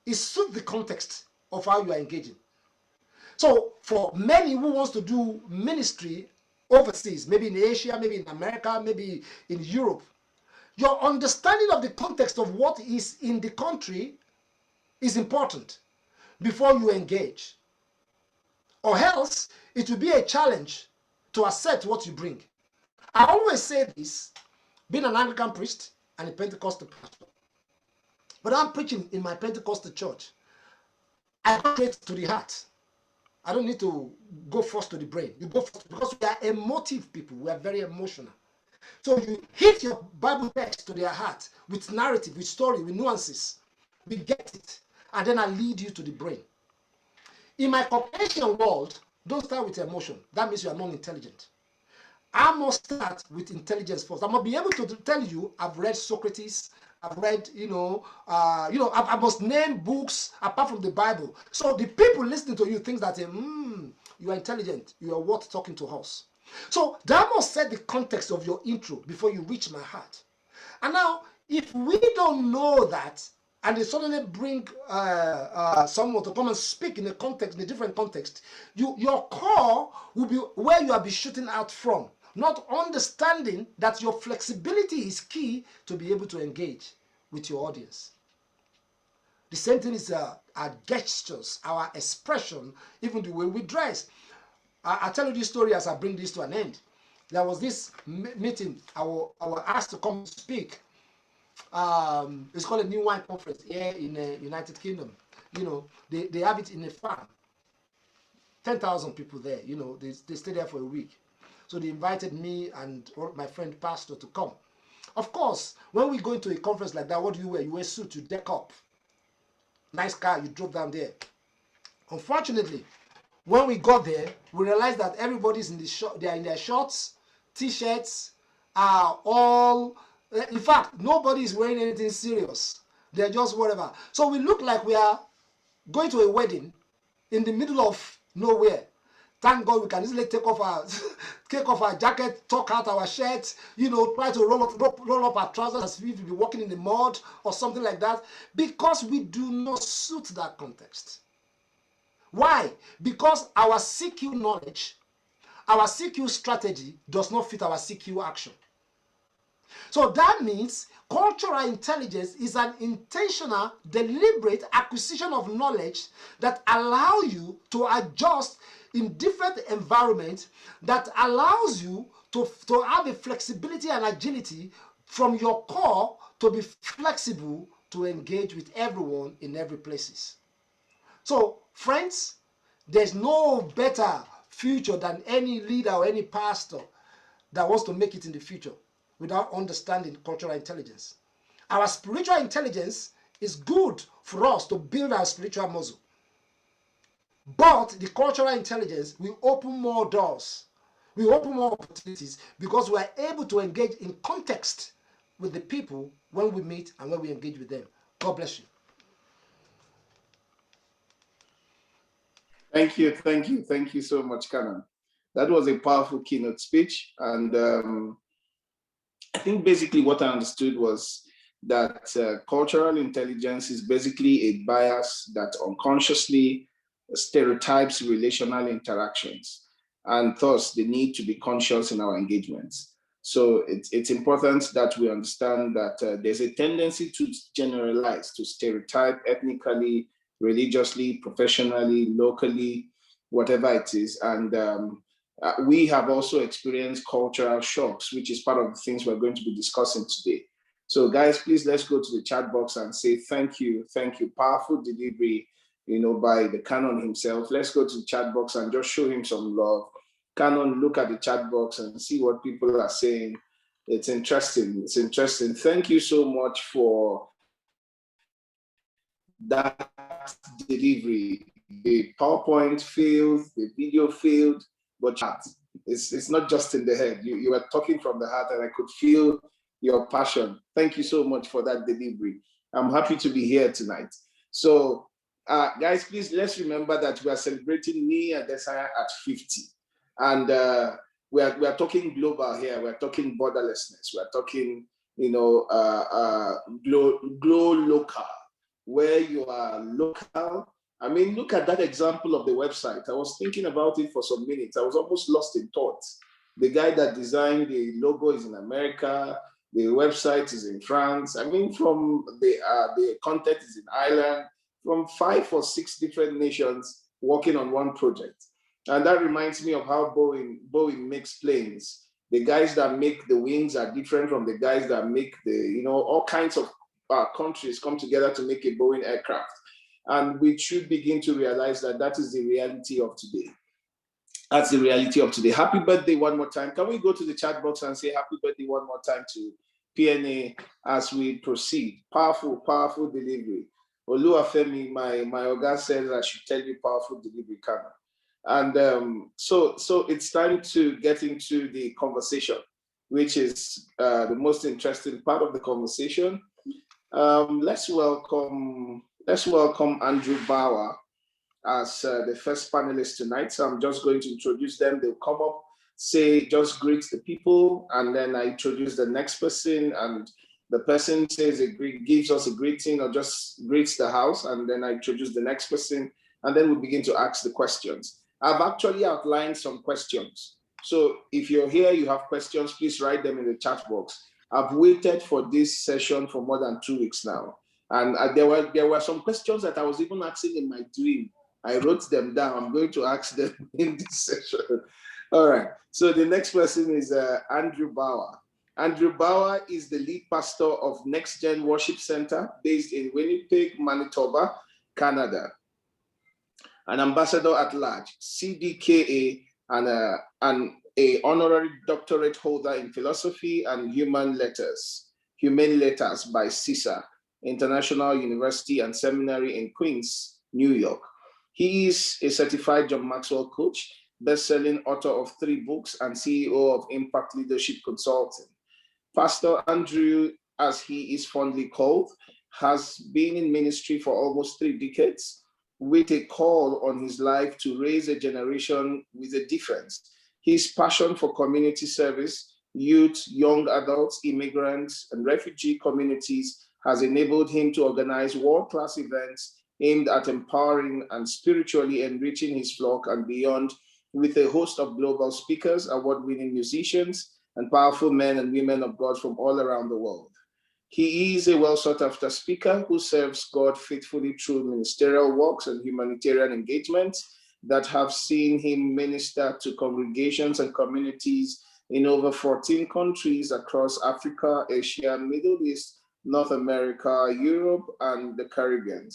it suits the context of how you are engaging. So for many who wants to do ministry overseas, maybe in Asia, maybe in America, maybe in Europe, your understanding of the context of what is in the country is important before you engage. Or else, it will be a challenge to accept what you bring. I always say this, being an Anglican priest and a Pentecostal pastor. But I'm preaching in my Pentecostal church. I go straight to the heart. I don't need to go first to the brain. You go first because we are emotive people. We are very emotional. So you hit your Bible text to their heart with narrative, with story, with nuances. We get it. And then I lead you to the brain. In my Caucasian world, don't start with emotion. That means you are non-intelligent. I must start with intelligence first. I must be able to tell you, I've read Socrates, I've read, I must name books apart from the Bible. So the people listening to you think that, you are intelligent, you are worth talking to us. So that must set the context of your intro before you reach my heart. And now, if we don't know that, and they suddenly bring someone to come and speak in a different context, your core will be where you will be shooting out from. not understanding that your flexibility is key to be able to engage with your audience. The same thing is our gestures, our expression, even the way we dress. I'll tell you this story as I bring this to an end. There was this meeting. I was asked to come speak. It's called a New Wine Conference here in the United Kingdom. You know, they have it in a farm. 10,000 people there. You know, they stay there for a week. So they invited me and my friend Pastor to come. Of course, when we go into a conference like that, what do you wear? You wear a suit, you deck up. Nice car, you drove down there. Unfortunately, when we got there, we realized that everybody's in the they are in their shorts, t-shirts, are all. In fact, nobody is wearing anything serious. They're just whatever. So we look like we are going to a wedding in the middle of nowhere. Thank God we can easily take off our jacket, tuck out our shirts, you know, try to roll up our trousers as if we be walking in the mud or something like that, because we do not suit that context. Why? Because our CQ knowledge, our CQ strategy does not fit our CQ action. So that means cultural intelligence is an intentional, deliberate acquisition of knowledge that allow you to adjust in different environments, that allows you to have a flexibility and agility from your core to be flexible to engage with everyone in every places. So friends, there's no better future than any leader or any pastor that wants to make it in the future without understanding cultural intelligence. Our spiritual intelligence is good for us to build our spiritual muscle. But the cultural intelligence will open more doors. We open more opportunities because we are able to engage in context with the people when we meet and when we engage with them. God bless you. Thank you so much, Canon. That was a powerful keynote speech. And I think basically what I understood was that cultural intelligence is basically a bias that unconsciously stereotypes relational interactions, and thus the need to be conscious in our engagements. So it's important that we understand that there's a tendency to generalize, to stereotype ethnically, religiously, professionally, locally, whatever it is. And we have also experienced cultural shocks, which is part of the things we're going to be discussing today. So guys, please, let's go to the chat box and say thank you. Powerful delivery, you know, by the Canon himself. Let's go to the chat box and just show him some love. Canon, look at the chat box and see what people are saying. It's interesting. Thank you so much for that delivery. The PowerPoint failed, the video failed, but it's not just in the head. You were talking from the heart, and I could feel your passion. Thank you so much for that delivery. I'm happy to be here tonight. So, guys, please, let's remember that we are celebrating Niyi Adesanya at 50. And we are talking global here. We're talking borderlessness. We're talking, you know, glow local, where you are local. I mean, look at that example of the website. I was thinking about it for some minutes. I was almost lost in thought. The guy that designed the logo is in America. The website is in France. I mean, from the content is in Ireland, from 5 or 6 different nations working on one project. And that reminds me of how Boeing makes planes. The guys that make the wings are different from the guys that make the, you know, all kinds of countries come together to make a Boeing aircraft. And we should begin to realize that that is the reality of today. That's the reality of today. Happy birthday one more time. Can we go to the chat box and say happy birthday one more time to PNA as we proceed? Powerful, powerful delivery. Oluwafemi, my Oga says I should tell you powerful delivery, Canon. And so it's time to get into the conversation, which is the most interesting part of the conversation. Let's welcome Andrew Bauer as the first panelist tonight. So I'm just going to introduce them. They'll come up, say, just greet the people, and then I introduce the next person, and the person says gives us a greeting or just greets the house, and then I introduce the next person, and then we begin to ask the questions. I've actually outlined some questions So if you're here, you have questions, please write them in the chat box. I've waited for this session for more than 2 weeks now. And there were some questions that I was even asking in my dream. I wrote them down. I'm going to ask them in this session. All right. So the next person is Andrew Bauer. Andrew Bauer is the lead pastor of Next Gen Worship Center based in Winnipeg, Manitoba, Canada. An ambassador at large, CDKA, and a honorary doctorate holder in philosophy and humane letters by CISA, International University and Seminary in Queens, New York. He is a certified John Maxwell coach, best-selling author of 3 books, and CEO of Impact Leadership Consulting. Pastor Andrew, as he is fondly called, has been in ministry for almost 3 decades, with a call on his life to raise a generation with a difference. His passion for community service, youth, young adults, immigrants, and refugee communities has enabled him to organize world-class events aimed at empowering and spiritually enriching his flock and beyond, with a host of global speakers, award-winning musicians, and powerful men and women of God from all around the world. He is a well-sought-after speaker who serves God faithfully through ministerial works and humanitarian engagements that have seen him minister to congregations and communities in over 14 countries across Africa, Asia, Middle East, North America, Europe, and the Caribbean.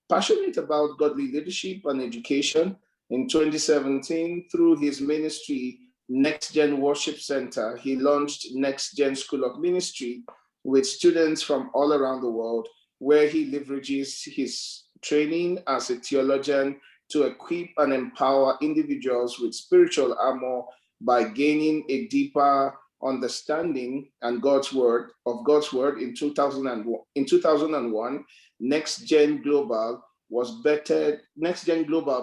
Passionate about godly leadership and education, in 2017, through his ministry, Next Gen Worship Center, he launched Next Gen School of Ministry with students from all around the world, where he leverages his training as a theologian to equip and empower individuals with spiritual armor by gaining a deeper understanding and God's word in 2001. In 2001, Next Gen Global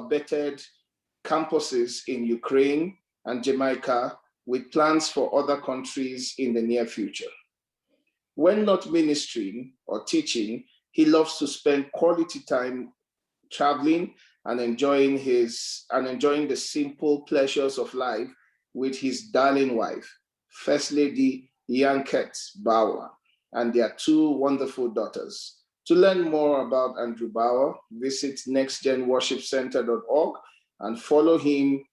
bettered campuses in Ukraine and Jamaica, with plans for other countries in the near future. When not ministering or teaching, he loves to spend quality time traveling and enjoying the simple pleasures of life with his darling wife, First Lady Yanket Bauer, and their 2 wonderful daughters. To learn more about Andrew Bauer, visit nextgenworshipcenter.org and follow him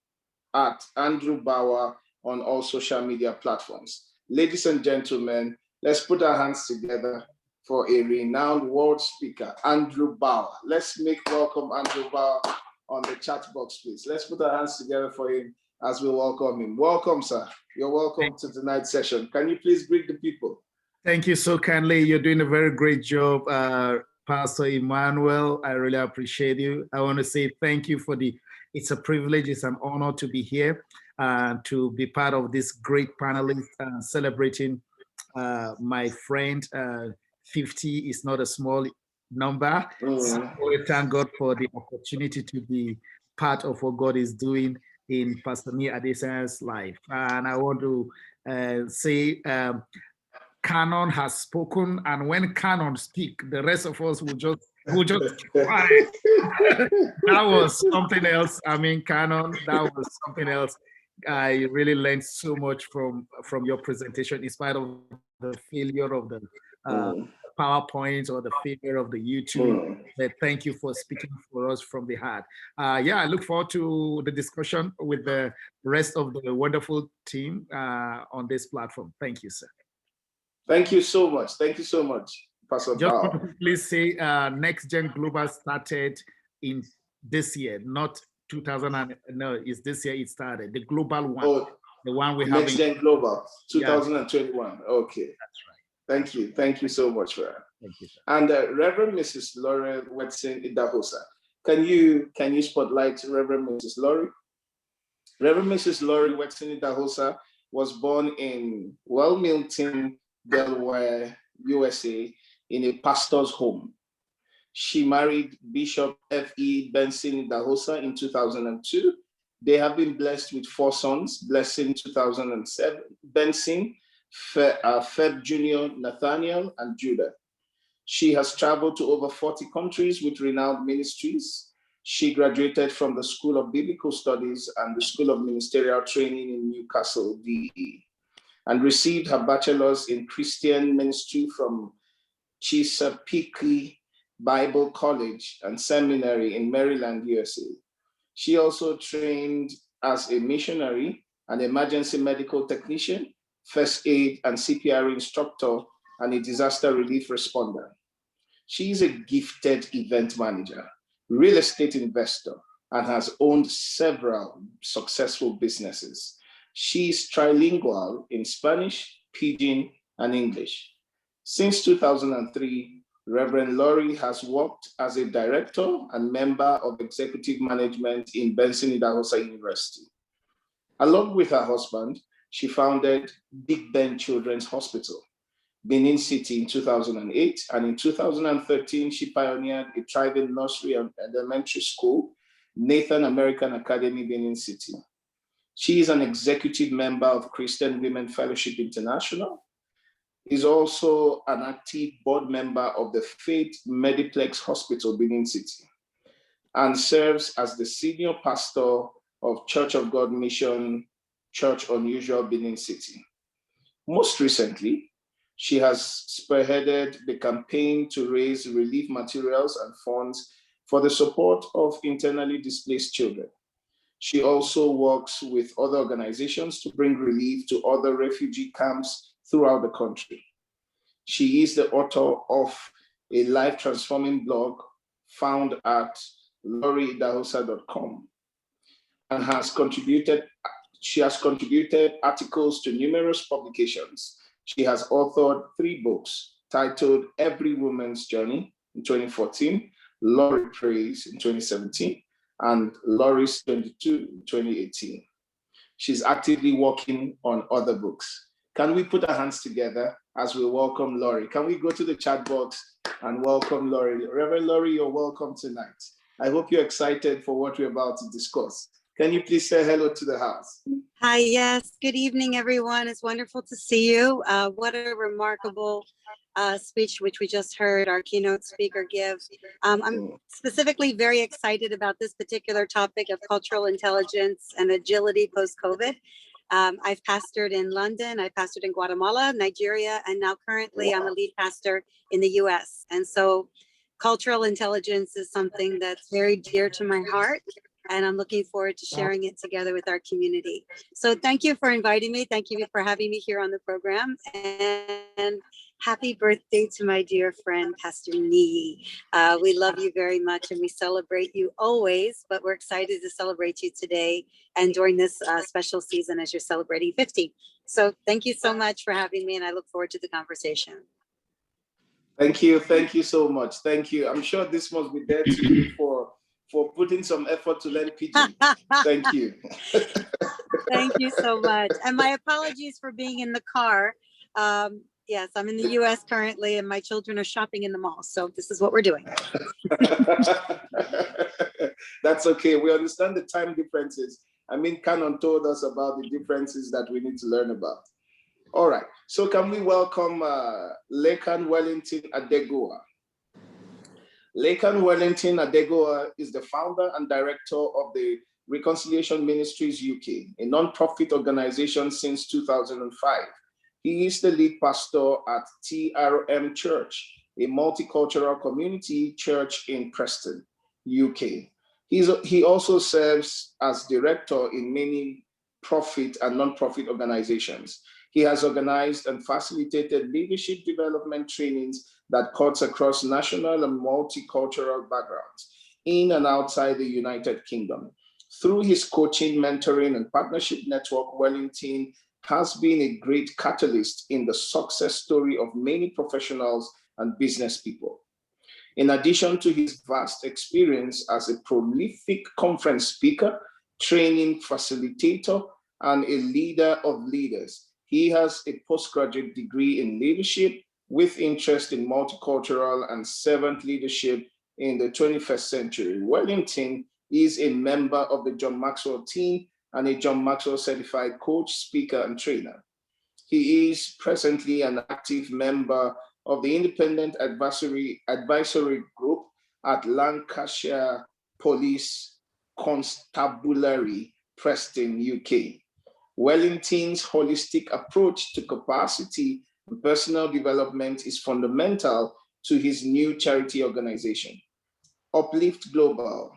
at Andrew Bauer on all social media platforms. Ladies and gentlemen, let's put our hands together for a renowned world speaker, Andrew Bauer. Let's make welcome Andrew Bauer on the chat box, please. Let's put our hands together for him as we welcome him. Welcome, sir. You're welcome to tonight's session. Can you please greet the people? Thank you so kindly. You're doing a very great job, Pastor Emmanuel. I really appreciate you. I want to say thank you it's a privilege, it's an honor to be here, to be part of this great panelist celebrating my friend. 50 is not a small number. So we thank God for the opportunity to be part of what God is doing in Pastor Niyi Adesanya's life. And I want to say, Canon has spoken, and when Canon speak, the rest of us will just quiet. That was something else. I mean, Canon, that was something else. I really learned so much from your presentation, in spite of the failure of the PowerPoint or the failure of the YouTube. But thank you for speaking for us from the heart. Yeah, I look forward to the discussion with the rest of the wonderful team on this platform. Thank you, sir. Thank you so much. Thank you so much, Pastor Just Bauer. want to please say Next Gen Global started in this year, not 2000. No, it's this year it started. The global one, the one we have. Next Gen Global 2021. Yeah. Okay. That's right. Thank you. Thank you so much for that. Thank you, sir. And Reverend Mrs. Laurie Wetson Idahosa, can you spotlight Reverend Mrs. Laurie? Reverend Mrs. Laurie Wetson Idahosa was born in Wilmington, Delaware, USA, in a pastor's home. She married Bishop F.E. Benson Idahosa in 2002. They have been blessed with 4 sons, Blessing 2007, Benson, Feb Jr., Nathaniel, and Judah. She has traveled to over 40 countries with renowned ministries. She graduated from the School of Biblical Studies and the School of Ministerial Training in Newcastle, DE, and received her bachelor's in Christian ministry from Chesapeake Bible College and Seminary in Maryland, USA. She also trained as a missionary, an emergency medical technician, first aid and CPR instructor, and a disaster relief responder. She is a gifted event manager, real estate investor, and has owned several successful businesses. She is trilingual in Spanish, Pidgin, and English. Since 2003, Reverend Laurie has worked as a director and member of executive management in Benson Idahosa University. Along with her husband, she founded Big Ben Children's Hospital, Benin City in 2008, and in 2013, she pioneered a thriving nursery and elementary school, Nathan American Academy, Benin City. She is an executive member of Christian Women Fellowship International, is also an active board member of the Faith Mediplex Hospital, Benin City, and serves as the senior pastor of Church of God Mission Church Unusual, Benin City. Most recently, she has spearheaded the campaign to raise relief materials and funds for the support of internally displaced children. She also works with other organizations to bring relief to other refugee camps throughout the country. She is the author of a life-transforming blog found at lauriedahosa.com and she has contributed articles to numerous publications. She has authored 3 books titled Every Woman's Journey in 2014, Laurie Praise in 2017, and Laurie's 22 in 2018. She's actively working on other books. Can we put our hands together as we welcome Laurie? Can we go to the chat box and welcome Laurie? Reverend Laurie, you're welcome tonight. I hope you're excited for what we're about to discuss. Can you please say hello to the house? Hi, yes. Good evening, everyone. It's wonderful to see you. What a remarkable speech which we just heard our keynote speaker give. I'm specifically very excited about this particular topic of cultural intelligence and agility post-COVID. I've pastored in London, I've pastored in Guatemala, Nigeria, and now currently I'm a lead pastor in the US. And so cultural intelligence is something that's very dear to my heart. And I'm looking forward to sharing it together with our community. So thank you for inviting me. Thank you for having me here on the program. And happy birthday to my dear friend, Pastor Niyi. We love you very much and we celebrate you always, but we're excited to celebrate you today and during this special season as you're celebrating 50. So thank you so much for having me and I look forward to the conversation. Thank you so much. Thank you. I'm sure this must be there to you for putting some effort to learn Pidgin. Thank you. Thank you so much. And my apologies for being in the car. Yes, I'm in the US currently and my children are shopping in the mall. So this is what we're doing. That's okay. We understand the time differences. I mean, Canon told us about the differences that we need to learn about. All right. So can we welcome Lekan Wellington Adegoa? Lekan Wellington Adegoa is the founder and director of the Reconciliation Ministries UK, a non-profit organization since 2005. He is the lead pastor at TRM Church, a multicultural community church in Preston, UK. He also serves as director in many profit and non-profit organizations. He has organized and facilitated leadership development trainings that cuts across national and multicultural backgrounds in and outside the United Kingdom. Through his coaching, mentoring, and partnership network, Wellington has been a great catalyst in the success story of many professionals and business people. In addition to his vast experience as a prolific conference speaker, training facilitator, and a leader of leaders, he has a postgraduate degree in leadership with interest in multicultural and servant leadership in the 21st century. Wellington is a member of the John Maxwell team and a John Maxwell certified coach, speaker, and trainer. He is presently an active member of the Independent Advisory Group at Lancashire Police Constabulary, Preston, UK. Wellington's holistic approach to capacity and personal development is fundamental to his new charity organization, Uplift Global.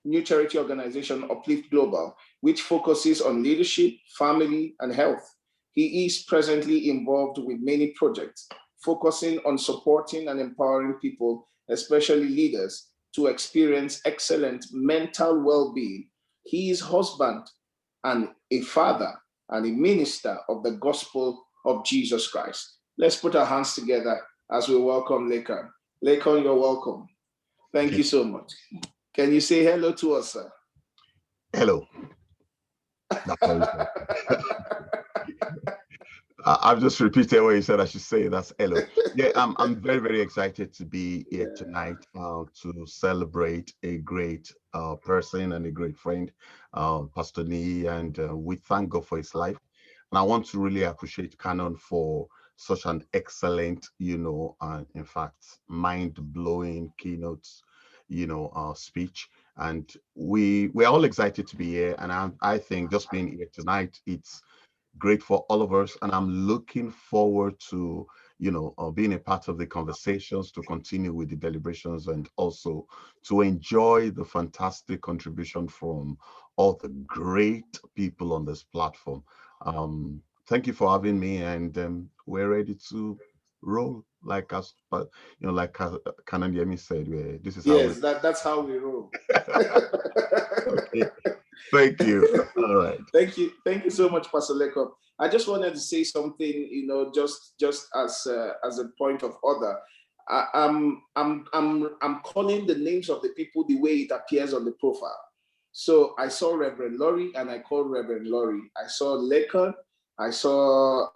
New charity organization, Uplift Global, which focuses on leadership, family, and health. He is presently involved with many projects, focusing on supporting and empowering people, especially leaders, to experience excellent mental well-being. He is husband and a father and a minister of the gospel of Jesus Christ. Let's put our hands together as we welcome Lekon. Lekon, you're welcome. Thank you so much. Can you say hello to us, sir? Hello. I've just repeated what you said I should say. That's hello. Yeah, I'm very, very excited to be here tonight to celebrate a great person and a great friend, Pastor Niyi, and we thank God for his life. And I want to really appreciate Canon for such an excellent, in fact, mind-blowing keynotes, speech. And we're all excited to be here. And I think just being here tonight, it's great for all of us, and I'm looking forward to being a part of the conversations, to continue with the deliberations, and also to enjoy the fantastic contribution from all the great people on this platform. Thank you for having me, and we're ready to roll like Canon Yemi said. This is that's how we roll. Okay. Thank you. All right. Thank you so much, Pastor Lekon. I just wanted to say something, just as a point of order. I'm calling the names of the people the way it appears on the profile. So I saw Reverend Laurie, and I called Reverend Laurie. I saw Lekon. I saw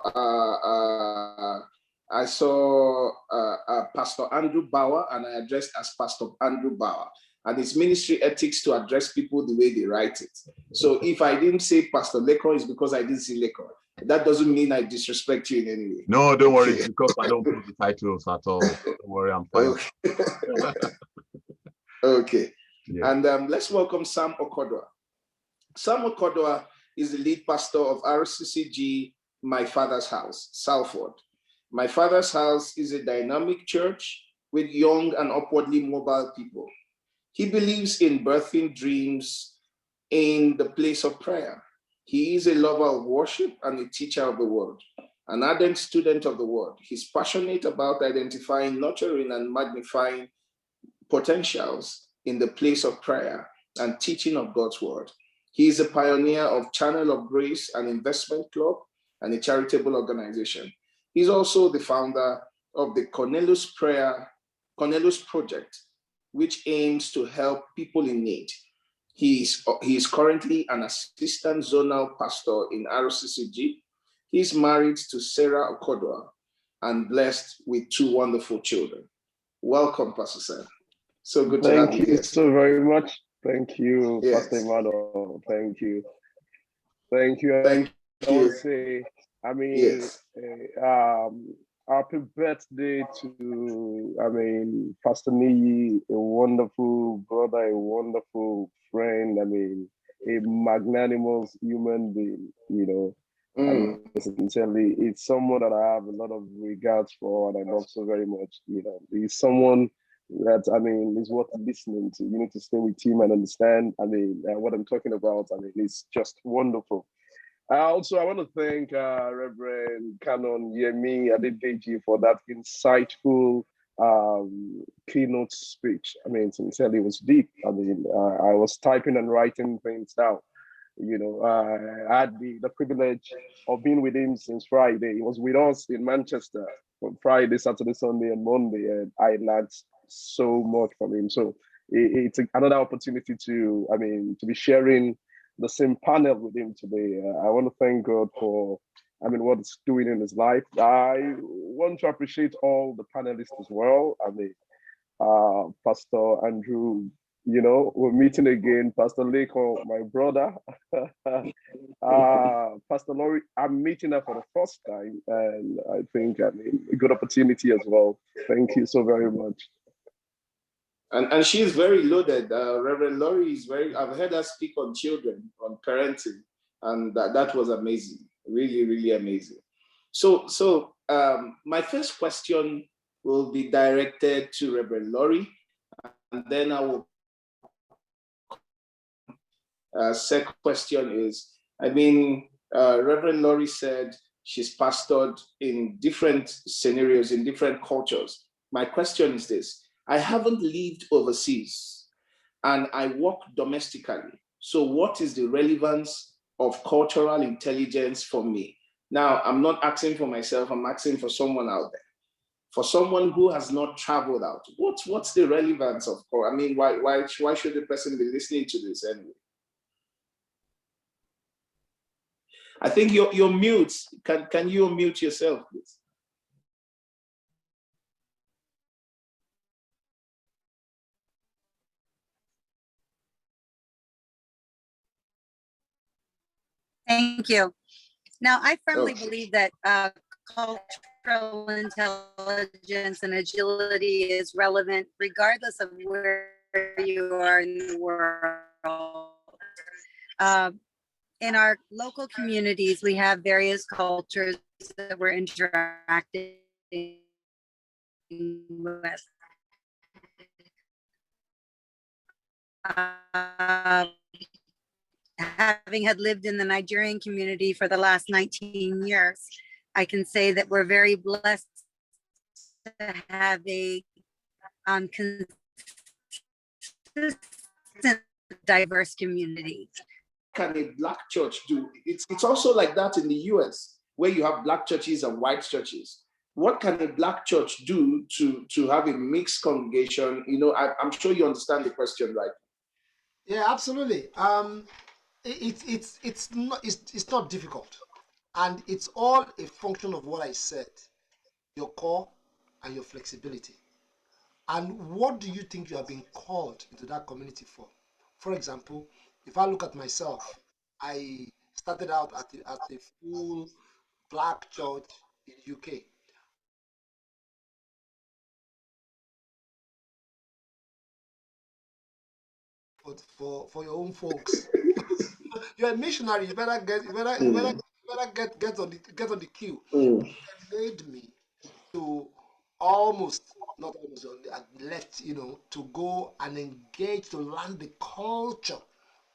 Pastor Andrew Bauer, and I addressed as Pastor Andrew Bauer. And it's ministry ethics to address people the way they write it. So if I didn't say Pastor Lekon, it's because I didn't see Lekon. That doesn't mean I disrespect you in any way. No, don't worry. It's because I don't put the titles at all. Don't worry, I'm fine. Okay. Okay. Yeah. And let's welcome Sam Okodwa. Sam Okodwa is the lead pastor of RCCG My Father's House, Salford. My Father's House is a dynamic church with young and upwardly mobile people. He believes in birthing dreams in the place of prayer. He is a lover of worship and a teacher of the word, an ardent student of the word. He's passionate about identifying, nurturing, and magnifying potentials in the place of prayer and teaching of God's word. He is a pioneer of Channel of Grace and Investment Club and a charitable organization. He's also the founder of the Cornelius Project, which aims to help people in need. He is currently an assistant zonal pastor in RCCG. He's married to Sarah Okodwa and blessed with 2 wonderful children. Welcome, Pastor Sam. So good to have you here. Thank you so very much. Thank you, Yes. Pastor Emmanuel. Thank you. Thank you. Thank I want you. to say, Yes. happy birthday to, Pastor Niyi, a wonderful brother, a wonderful friend, a magnanimous human being, Sincerely, it's someone that I have a lot of regards for and I love so very much. He's someone that, is worth listening to. You need to stay with him and understand, what I'm talking about. It's just wonderful. I want to thank Reverend Canon Yemi Adedeji for that insightful keynote speech. Sincerely, it was deep. I was typing and writing things down. I had the privilege of being with him since Friday. He was with us in Manchester from Friday, Saturday, Sunday, and Monday, and I learned so much from him. So it's another opportunity to be sharing the same panel with him today. I want to thank God for, what it's doing in his life. I want to appreciate all the panelists as well. Pastor Andrew, we're meeting again. Pastor Lekon, my brother. Pastor Laurie, I'm meeting her for the first time, and I think a good opportunity as well. Thank you so very much. And she is very loaded. Reverend Laurie is I've heard her speak on children, on parenting, and that was amazing, really, really amazing. So my first question will be directed to Reverend Laurie, and then I will. Second question is, Reverend Laurie said she's pastored in different scenarios, in different cultures. My question is this: I haven't lived overseas and I work domestically. So what is the relevance of cultural intelligence for me? Now, I'm not asking for myself, I'm asking for someone out there. For someone who has not traveled out, what's the relevance of, why should the person be listening to this anyway? I think you're mute. Can you unmute yourself, please? Thank you. Now, I firmly believe that cultural intelligence and agility is relevant regardless of where you are in the world. In our local communities, we have various cultures that we're interacting with. Having had lived in the Nigerian community for the last 19 years, I can say that we're very blessed to have a consistent, diverse community. What can a Black church do? It's also like that in the US, where you have Black churches and white churches. What can a Black church do to have a mixed congregation? I'm sure you understand the question, right? Yeah, absolutely. It's not difficult, and it's all a function of what I said: your core and your flexibility. And what do you think you are being called into that community for? For example, if I look at myself, I started out at a full Black church in the UK. For your own folks. You're a missionary. You better get on the queue. They made me to not almost left, to go and engage, to learn the culture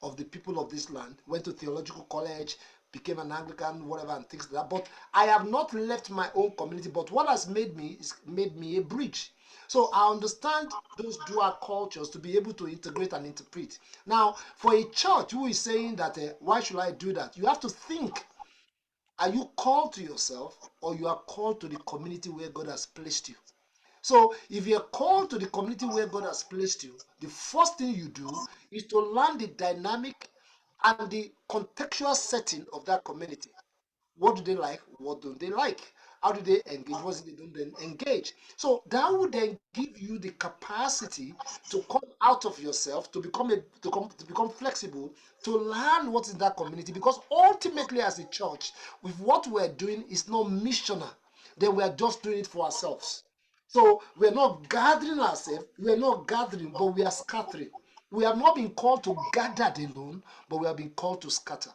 of the people of this land. Went to theological college, became an Anglican, whatever, and things like that. But I have not left my own community. But what has made me is made me a bridge. So I understand those dual cultures to be able to integrate and interpret. Now, for a church who is saying that, why should I do that? You have to think, are you called to yourself, or you are called to the community where God has placed you? So if you're called to the community where God has placed you, the first thing you do is to learn the dynamic and the contextual setting of that community. What do they like? What don't they like? How do they engage? What do they don't then engage? So that would then give you the capacity to come out of yourself, to become flexible, to learn what's in that community. Because ultimately, as a church, with what we're doing is not missional. Then we are just doing it for ourselves. So we're not gathering ourselves, we're not gathering, but we are scattering. We have not been called to gather alone, but we have been called to scatter.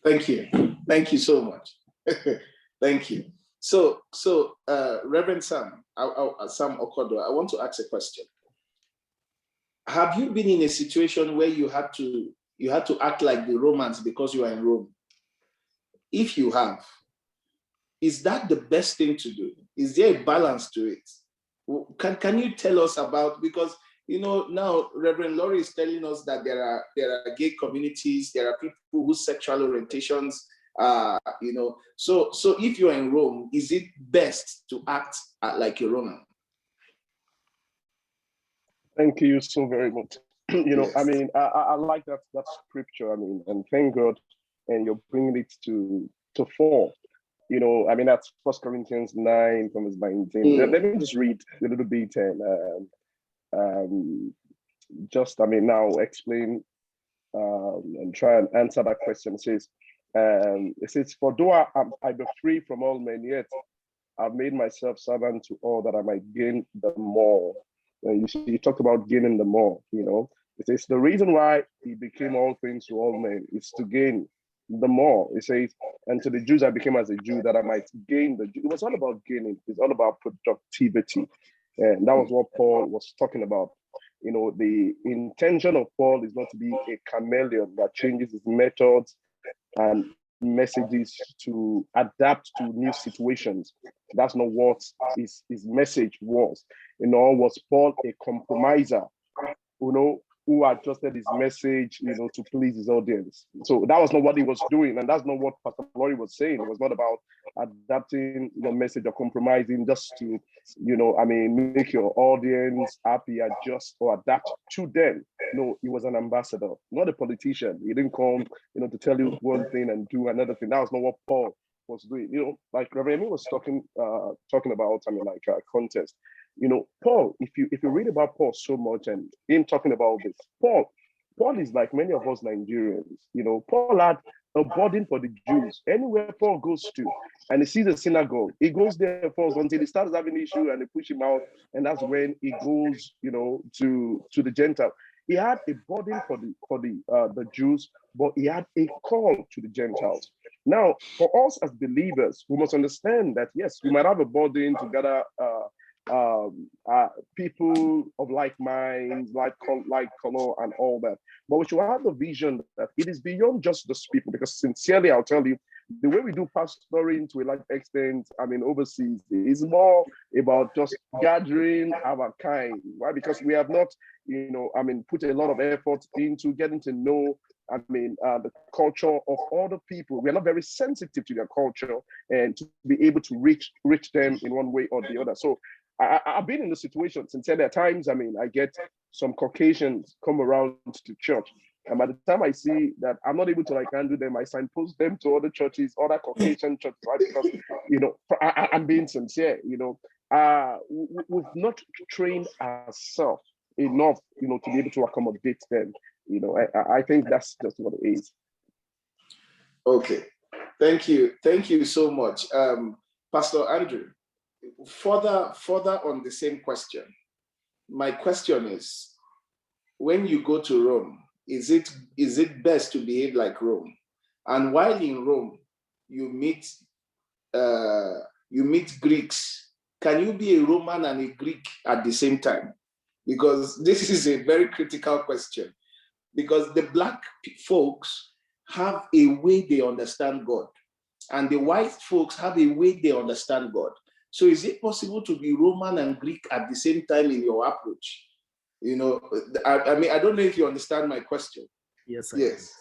Thank you. Thank you so much. Thank you. So, Reverend Sam, Sam Okodo, I want to ask a question. Have you been in a situation where you had to act like the Romans because you are in Rome? If you have, is that the best thing to do? Is there a balance to it? Can you tell us about, because now Reverend Laurie is telling us that there are gay communities, there are people whose sexual orientations, so if you're in Rome, is it best to act like a Roman? Thank you so very much. Yes. I like that scripture. And thank God, and you're bringing it to fore. That's 1 Corinthians 9 from verse 19. Let me just read a little bit and now explain and try and answer that question. It says, for though I be free from all men, yet I've made myself servant to all that I might gain the more. You talked about gaining the more, It says the reason why he became all things to all men is to gain the more. It says, and to the Jews I became as a Jew that I might gain the Jew. It was all about gaining. It's all about productivity. And that was what Paul was talking about. The intention of Paul is not to be a chameleon that changes his methods and messages to adapt to new situations. That's not what his message was. Was Paul a compromiser, who adjusted his message, to please his audience. So that was not what he was doing. And that's not what Pastor Laurie was saying. It was not about adapting your message or compromising just to, make your audience happy, adjust or adapt to them. No, he was an ambassador, not a politician. He didn't come, to tell you one thing and do another thing. That was not what Paul was doing. Like Reverend Amy was talking about, contest. Paul, if you read about Paul so much and him talking about this, Paul is like many of us Nigerians. Paul had a burden for the Jews. Anywhere Paul goes to, and he sees a synagogue, he goes there first until he starts having issue and they push him out, and that's when he goes, to the Gentile. He had a burden for the Jews, but he had a call to the Gentiles. Now, for us as believers, we must understand that yes, we might have a burden to gather people of like minds, like color, and all that. But we should have the vision that it is beyond just those people. Because sincerely, I'll tell you, the way we do pastoring to a large extent, overseas, is more about just gathering our kind. Why? Because we have not, put a lot of effort into getting to know the culture of other people. We are not very sensitive to their culture and to be able to reach them in one way or the other. So I've been in the situation. Sincerely, at times, I get some Caucasians come around to church. And by the time I see that I'm not able to handle them, I signpost them to other churches, other Caucasian churches, right? Because, I'm being sincere, we've not trained ourselves enough, to be able to accommodate them. I think that's just what it is. Okay, thank you so much, Pastor Andrew. Further on the same question, my question is: when you go to Rome, is it best to behave like Rome? And while in Rome, you meet Greeks. Can you be a Roman and a Greek at the same time? Because this is a very critical question. Because the Black folks have a way they understand God, and the white folks have a way they understand God. So is it possible to be Roman and Greek at the same time in your approach? I don't know if you understand my question. Yes. Yes.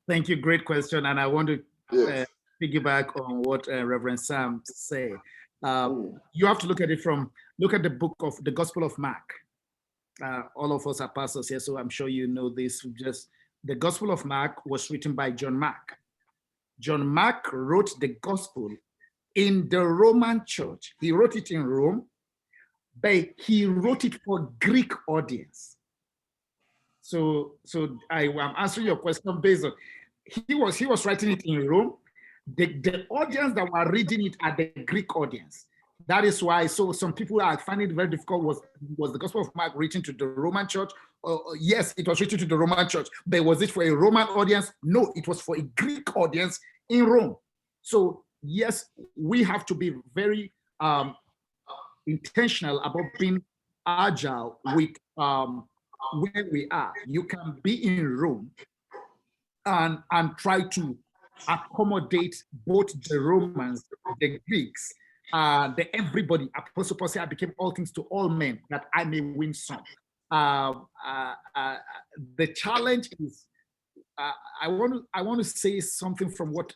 Thank you. Great question. And I want to piggyback on what Reverend Sam said. You have to look at the book of the Gospel of Mark. All of us are pastors here, so I'm sure you know this. Just the Gospel of Mark was written by John Mark. John Mark wrote the Gospel in the Roman church. He wrote it in Rome, but he wrote it for Greek audience. So I am answering your question based on he was writing it in Rome. The audience that were reading it are the Greek audience. That is why some people are finding it very difficult. Was the Gospel of Mark written to the Roman church? Yes, it was written to the Roman church, but was it for a Roman audience? No, it was for a Greek audience in Rome. So yes, we have to be very intentional about being agile with where we are. You can be in Rome and try to accommodate both the Romans, the Greeks, everybody. Apostle Paul said, "I became all things to all men, that I may win some." The challenge is, I want to say something from what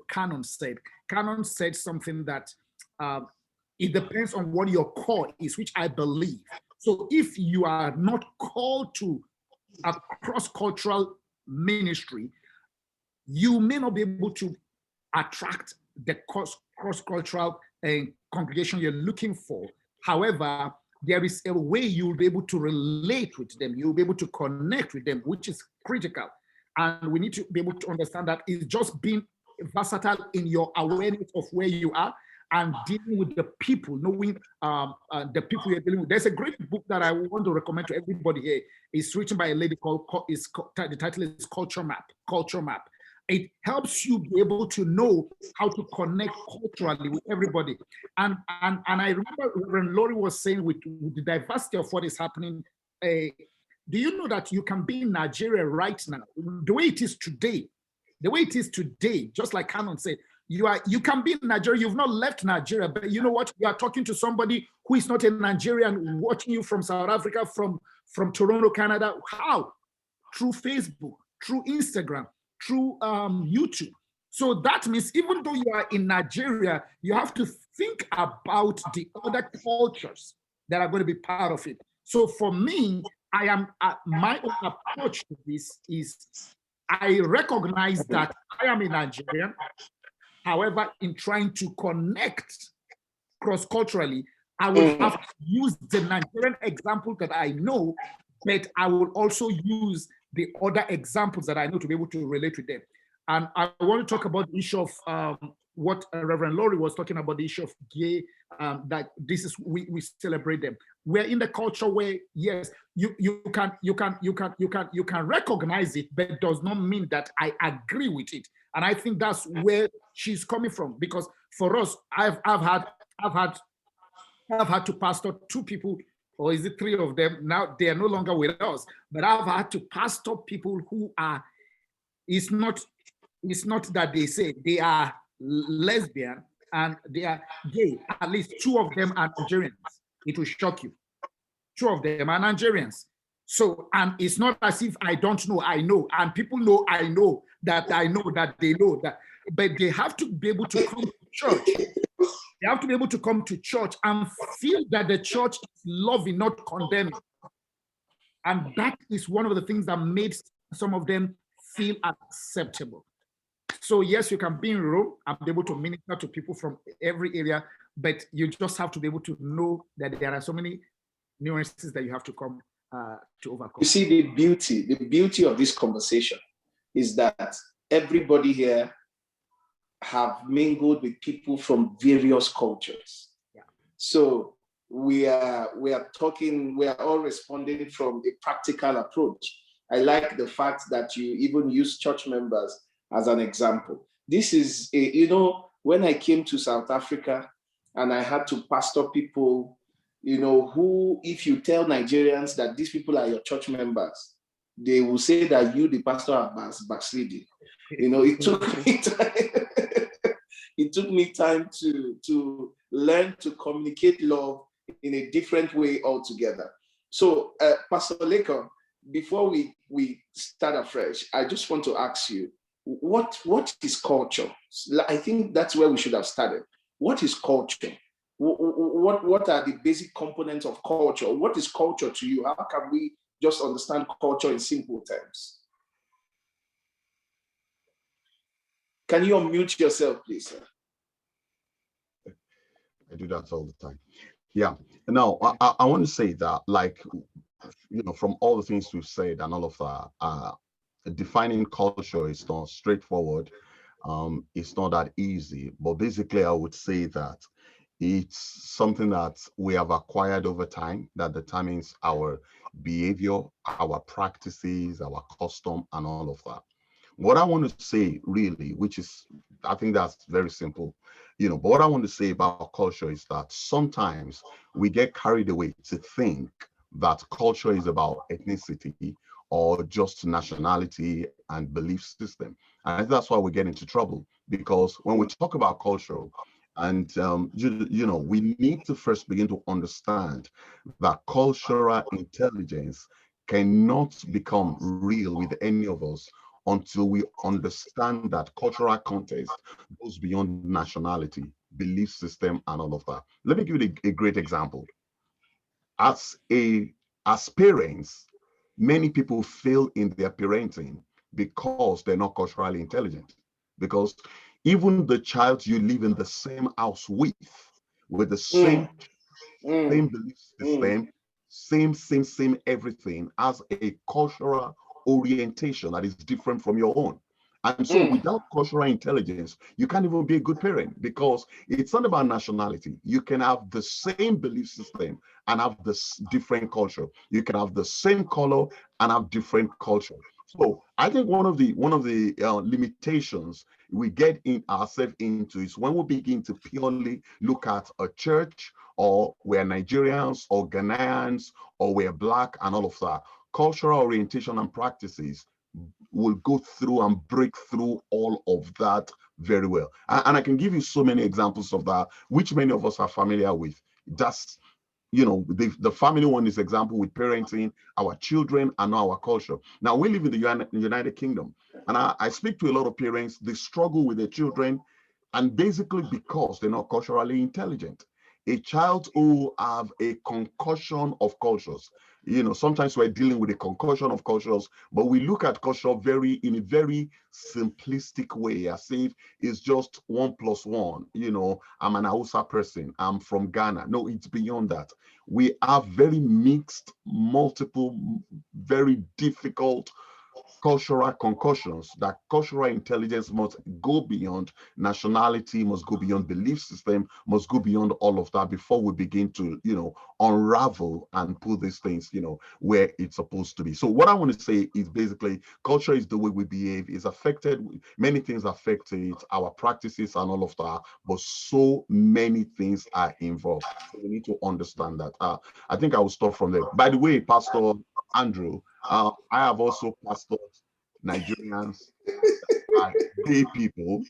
Canon said. Canon said something that it depends on what your call is, which I believe. So if you are not called to a cross-cultural ministry, you may not be able to attract the cross-cultural congregation you're looking for. However, there is a way you'll be able to relate with them. You'll be able to connect with them, which is critical. And we need to be able to understand that it's just being versatile in your awareness of where you are and dealing with the people, knowing the people you're dealing with. There's a great book that I want to recommend to everybody here. It's written by a lady called, the title is Culture Map. Culture Map. It helps you be able to know how to connect culturally with everybody. And I remember when Laurie was saying with the diversity of what is happening, do you know that you can be in Nigeria right now, the way it is today, just like Canon said, you can be in Nigeria, you've not left Nigeria, but you know what? You are talking to somebody who is not a Nigerian, watching you from South Africa, from Toronto, Canada. How? Through Facebook, through Instagram, through YouTube. So that means even though you are in Nigeria, you have to think about the other cultures that are going to be part of it. So for me, I am my own approach to this is I recognize that I am a Nigerian. However, in trying to connect cross-culturally, I will have to use the Nigerian example that I know, but I will also use the other examples that I know to be able to relate with them. And I want to talk about the issue of what Reverend Laurie was talking about, the issue of gay, that this is, we celebrate them. We're in the culture where, yes, you can recognize it, but it does not mean that I agree with it. And I think that's where she's coming from, because for us, I've had to pastor two people, or is it three of them? Now they are no longer with us, but I've had to pastor people who are, it's not that they say they are lesbian and they are gay. At least two of them are Nigerians. It will shock you. Two of them are Nigerians. So, and it's not as if I don't know, I know. And people know I know that they know that. But they have to be able to come to church. They have to be able to come to church and feel that the church is loving, not condemning. And that is one of the things that made some of them feel acceptable. So yes, you can be in Rome and be able to minister to people from every area, but you just have to be able to know that there are so many nuances that you have to come to overcome. You see, the beauty of this conversation is that everybody here have mingled with people from various cultures. Yeah. So we are all responding from a practical approach. I like the fact that you even use church members as an example. This is, when I came to South Africa and I had to pastor people, who, if you tell Nigerians that these people are your church members, they will say that you, the pastor, are backsliding. It took me time. It took me time to learn to communicate love in a different way altogether. So, Pastor Leko, before we start afresh, I just want to ask you, what is culture? I think that's where we should have started. What is culture? What are the basic components of culture? What is culture to you? How can we just understand culture in simple terms? Can you unmute yourself, please, sir? I do that all the time. Yeah. No, I want to say that, like, from all the things we've said and all of that, defining culture is not straightforward. It's not that easy. But basically, I would say that it's something that we have acquired over time that determines our behavior, our practices, our custom, and all of that. What I want to say really, which is, I think that's very simple, but what I want to say about culture is that sometimes we get carried away to think that culture is about ethnicity or just nationality and belief system. And I think that's why we get into trouble, because when we talk about culture, and we need to first begin to understand that cultural intelligence cannot become real with any of us until we understand that cultural context goes beyond nationality, belief system, and all of that. Let me give you a great example. As parents, many people fail in their parenting because they're not culturally intelligent. Because even the child you live in the same house with the same belief system, same everything, has a cultural orientation that is different from your own. And so without cultural intelligence, you can't even be a good parent, because it's not about nationality. You can have the same belief system and have this different culture. You can have the same color and have different culture. So I think one of the limitations we get in ourselves into is when we begin to purely look at a church, or we're Nigerians or Ghanaians or we're Black and all of that. Cultural orientation and practices will go through and break through all of that very well. And I can give you so many examples of that, which many of us are familiar with. That's, the family one is example with parenting. Our children and our culture. Now, we live in the United Kingdom, and I speak to a lot of parents. They struggle with their children, and basically because they're not culturally intelligent. A child who have a concussion of cultures, sometimes we're dealing with a concussion of cultures, but we look at culture in a very simplistic way, as if it's just 1 + 1. I'm an Hausa person, I'm from Ghana. No, it's beyond that. We have very mixed, multiple, very difficult cultural concussions. That cultural intelligence must go beyond nationality, must go beyond belief system, must go beyond all of that before we begin to, unravel and put these things, where it's supposed to be. So what I want to say is basically culture is the way we behave, is affected, many things affect it, our practices and all of that, but so many things are involved. So we need to understand that. I think I will stop from there. By the way, Pastor Andrew, I have also pastored Nigerians, gay people,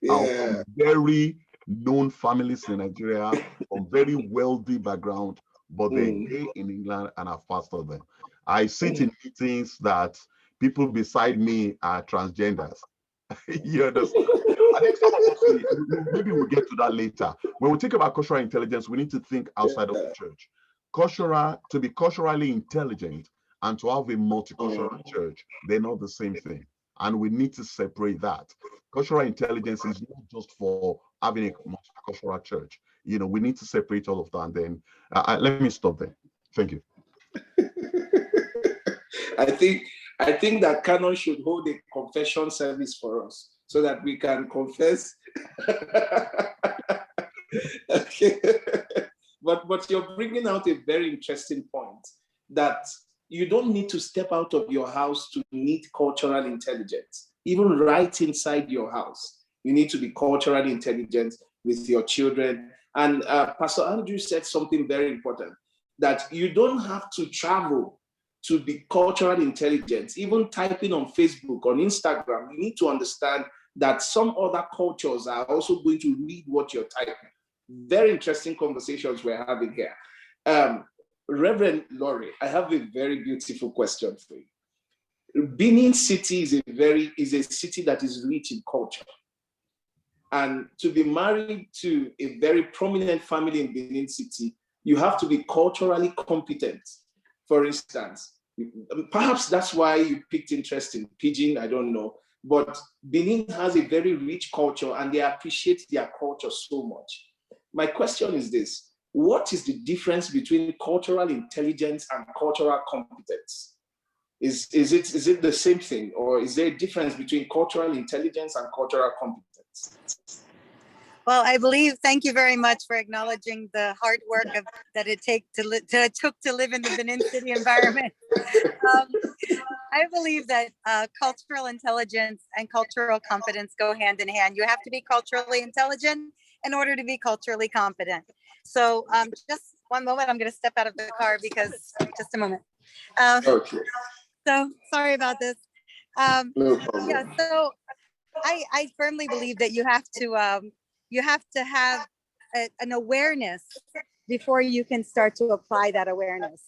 from very known families in Nigeria, from very wealthy background, but they're gay in England, and I've pastored them. I sit in meetings that people beside me are transgenders. You understand? I think some of us, maybe we'll get to that later. When we think about cultural intelligence, we need to think outside of the church. To be culturally intelligent and to have a multicultural church, they're not the same thing. And we need to separate that. Cultural intelligence is not just for having a multicultural church. We need to separate all of that. And then let me stop there. Thank you. I think that Canon should hold a confession service for us so that we can confess. Okay. But you're bringing out a very interesting point, that you don't need to step out of your house to need cultural intelligence. Even right inside your house, you need to be culturally intelligent with your children. And Pastor Andrew said something very important, that you don't have to travel to be culturally intelligent. Even typing on Facebook, on Instagram, you need to understand that some other cultures are also going to read what you're typing. Very interesting conversations we're having here. Reverend Laurie, I have a very beautiful question for you. Benin City is a city that is rich in culture. And to be married to a very prominent family in Benin City, you have to be culturally competent. For instance, perhaps that's why you picked interest in pidgin, I don't know. But Benin has a very rich culture and they appreciate their culture so much. My question is this: what is the difference between cultural intelligence and cultural competence? Is it the same thing, or is there a difference between cultural intelligence and cultural competence? Well, I believe, thank you very much for acknowledging the hard work that it took to live in the Benin City environment. I believe that cultural intelligence and cultural competence go hand in hand. You have to be culturally intelligent in order to be culturally competent. So just one moment, I'm going to step out of the car because just a moment. Okay. So sorry about this. No problem. Yeah, so I firmly believe that you have to have an awareness before you can start to apply that awareness.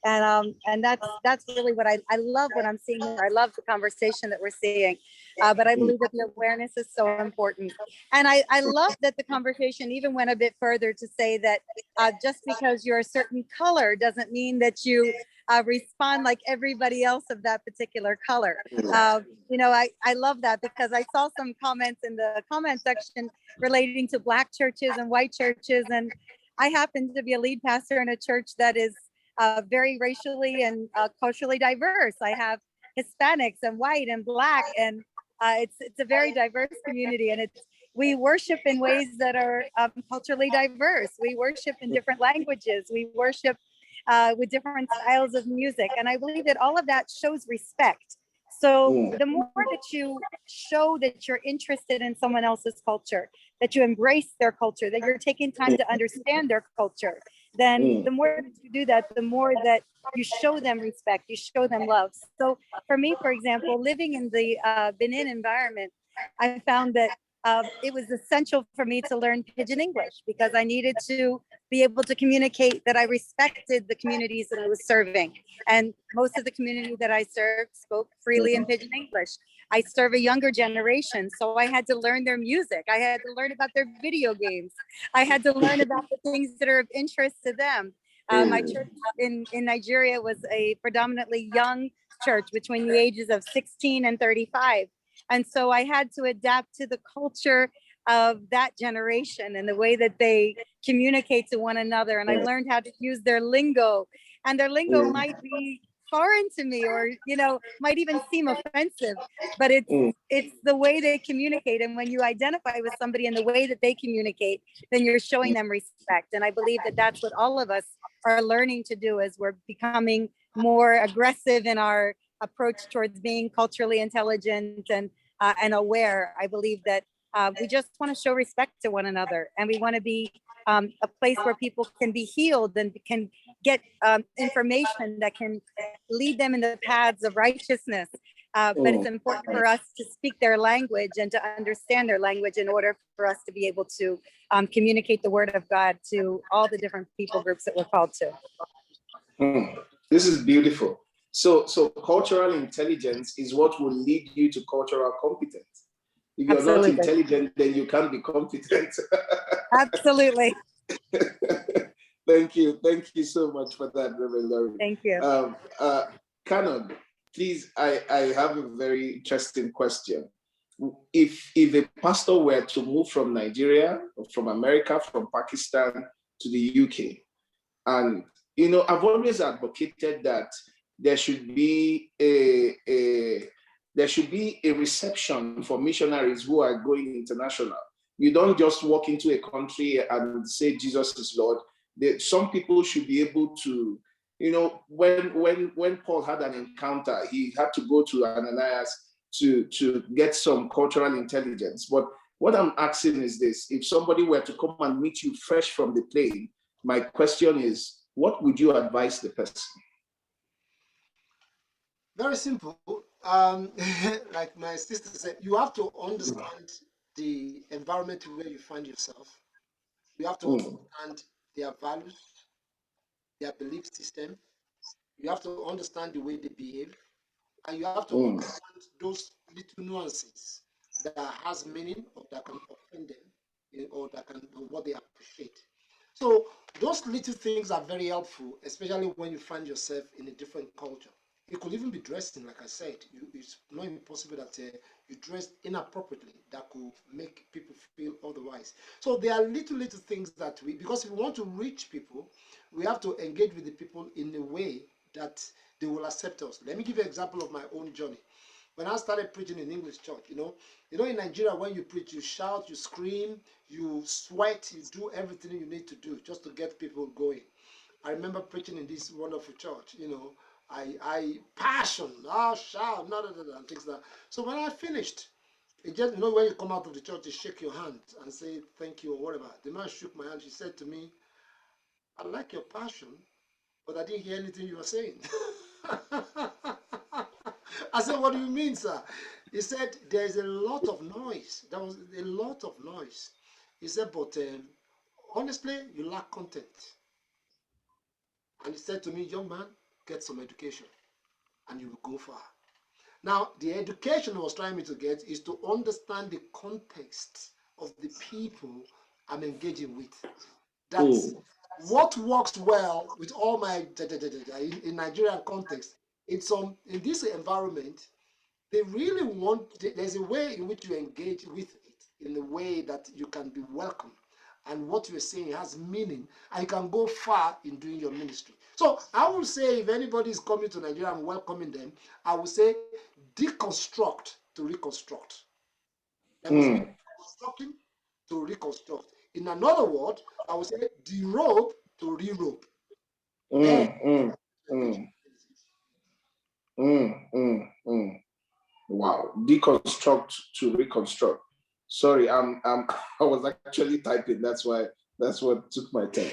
And that's really what I love what I'm seeing here. I love the conversation that we're seeing, but I believe that the awareness is so important. And I love that the conversation even went a bit further to say that just because you're a certain color doesn't mean that you respond like everybody else of that particular color. I love that, because I saw some comments in the comment section relating to Black churches and white churches. And I happen to be a lead pastor in a church that is very racially and culturally diverse. I have Hispanics and white and Black, and It's a very diverse community, and we worship in ways that are culturally diverse. We worship in different languages. We worship with different styles of music, and I believe that all of that shows respect. So the more that you show that you're interested in someone else's culture, that you embrace their culture, that you're taking time to understand their culture, then the more that you do that, the more that you show them respect, you show them love. So for me, for example, living in the Benin environment, I found that it was essential for me to learn Pidgin English because I needed to be able to communicate that I respected the communities that I was serving. And most of the community that I served spoke freely in Pidgin English. I serve a younger generation, so I had to learn their music. I had to learn about their video games. I had to learn about the things that are of interest to them. My church in Nigeria was a predominantly young church between the ages of 16 and 35. And so I had to adapt to the culture of that generation and the way that they communicate to one another. And I learned how to use their lingo, and their lingo might be foreign to me, or might even seem offensive, but it's the way they communicate. And when you identify with somebody in the way that they communicate, then you're showing them respect. And I believe that that's what all of us are learning to do as we're becoming more aggressive in our approach towards being culturally intelligent and aware. I believe that we just want to show respect to one another, and we want to be a place where people can be healed and can get information that can lead them in the paths of righteousness. But it's important for us to speak their language and to understand their language in order for us to be able to communicate the word of God to all the different people groups that we're called to. This is beautiful. So cultural intelligence is what will lead you to cultural competence. If you're not intelligent, then you can't be competent. Absolutely. Thank you so much for that, Reverend Larry. Thank you. Canon, please, I have a very interesting question. If a pastor were to move from Nigeria, or from America, from Pakistan to the UK, and I've always advocated that there should be a reception for missionaries who are going international. You don't just walk into a country and say Jesus is Lord. Some people should be able to, when Paul had an encounter, he had to go to Ananias to get some cultural intelligence. But what I'm asking is this: if somebody were to come and meet you fresh from the plane, my question is, what would you advise the person? Very simple. Like my sister said, you have to understand the environment where you find yourself. You have to understand their values, their belief system. You have to understand the way they behave, and you have to understand those little nuances that has meaning or that can offend them, or that can what they appreciate. So those little things are very helpful, especially when you find yourself in a different culture. It could even be dressing, like I said. It's not impossible that you dress inappropriately that could make people feel otherwise. So there are little things that because if we want to reach people, we have to engage with the people in a way that they will accept us. Let me give you an example of my own journey. When I started preaching in English church, in Nigeria, when you preach, you shout, you scream, you sweat, you do everything you need to do just to get people going. I remember preaching in this wonderful church, I passion, I'll shout, and things like that. So when I finished, it just, when you come out of the church, you shake your hand and say thank you or whatever. The man shook my hand. He said to me, I like your passion, but I didn't hear anything you were saying. I said, what do you mean, sir? He said, there's a lot of noise. There was a lot of noise. He said, but honestly, you lack content. And he said to me, young man, get some education and you will go far. Now, the education I was trying me to get is to understand the context of the people I'm engaging with. That's what works well with all my in Nigerian context. In this environment, they really want, there's a way in which you engage with it in a way that you can be welcome, and what you're saying has meaning, and you can go far in doing your ministry. So I will say, if anybody is coming to Nigeria and welcoming them, I will say deconstruct to reconstruct. There must be constructing to reconstruct. In another word, I would say derope to re-rope. Wow, deconstruct to reconstruct. Sorry, I was actually typing. That's what took my time.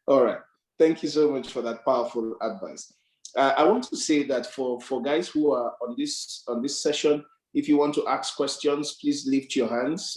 All right, thank you so much for that powerful advice. I want to say that for guys who are on this session, if you want to ask questions, please lift your hands.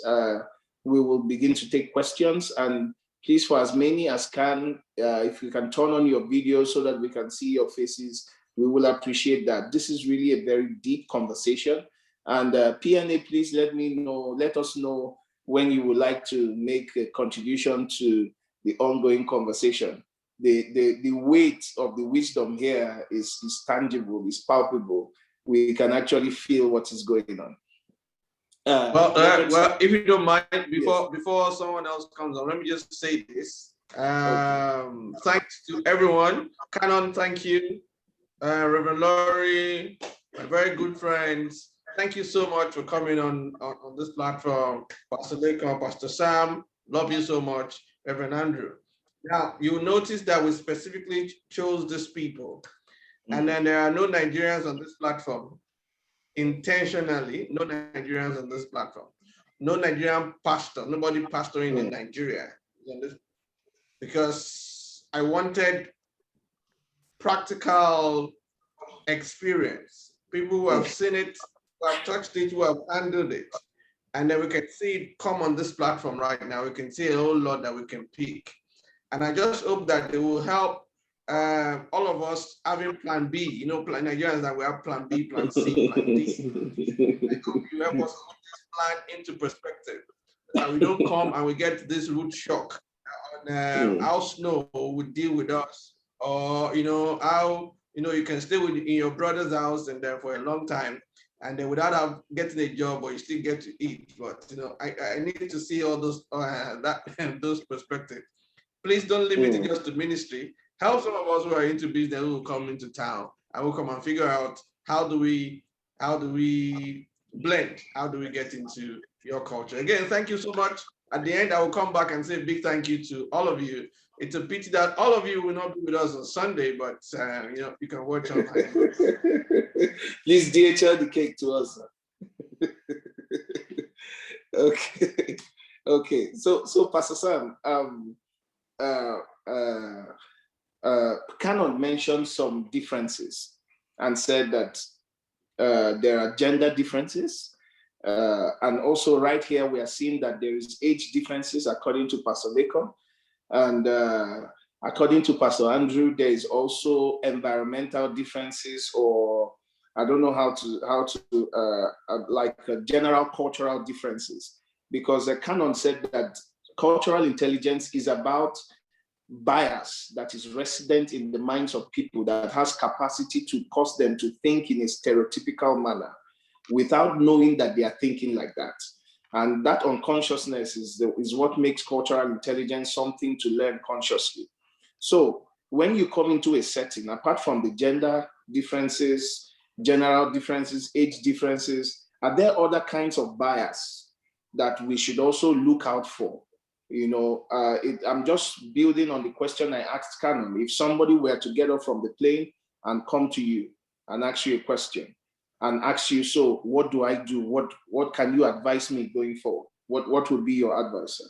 We will begin to take questions, and please, for as many as can, if you can turn on your video so that we can see your faces, we will appreciate that. This is really a very deep conversation. And PNA, please let us know when you would like to make a contribution to the ongoing conversation. The weight of the wisdom here is tangible, is palpable. We can actually feel what is going on. Well, if you don't mind, before someone else comes on, let me just say this. Thanks to everyone. Canon, thank you. Reverend Laurie, my very good friends, thank you so much for coming on this platform. Pastor Lakon, Pastor Sam, love you so much. Reverend Andrew. Now, you'll notice that we specifically chose these people. And then there are no Nigerians on this platform. Intentionally, no Nigerians on this platform. No Nigerian pastor, nobody pastoring in Nigeria. Because I wanted practical experience. People who have seen it, who have touched it, who have handled it. And then we can see it come on this platform right now. We can see a whole lot that we can pick. And I just hope that they will help all of us having plan B. You know, Nigerians that we have plan B, plan C, plan D. I hope you help us put this plan into perspective. That we don't come and we get this root shock on how snow would deal with us. Or, how, you can stay in your brother's house and there for a long time, and then without getting a job, or you still get to eat. But, I need to see all those, those perspectives. Please don't limit it just to ministry. Help some of us who are into business who will come into town and will come and figure out how do we blend? How do we get into your culture? Again, thank you so much. At the end, I will come back and say a big thank you to all of you. It's a pity that all of you will not be with us on Sunday, but you can watch online. Please DHL the cake to us. Okay. So Pastor Sam, Canon mentioned some differences and said that there are gender differences. And also right here, we are seeing that there is age differences according to Pastor Lakon. And according to Pastor Andrew, there is also environmental differences, or I don't know how to general cultural differences, because the canon said that cultural intelligence is about bias that is resident in the minds of people, that has capacity to cause them to think in a stereotypical manner without knowing that they are thinking like that. And that unconsciousness is what makes cultural intelligence something to learn consciously. So when you come into a setting, apart from the gender differences, general differences, age differences, are there other kinds of bias that we should also look out for? I'm just building on the question I asked Canon. If somebody were to get off from the plane and come to you and ask you a question, and ask you, so what do I do? What can you advise me going forward? What would be your advice, sir?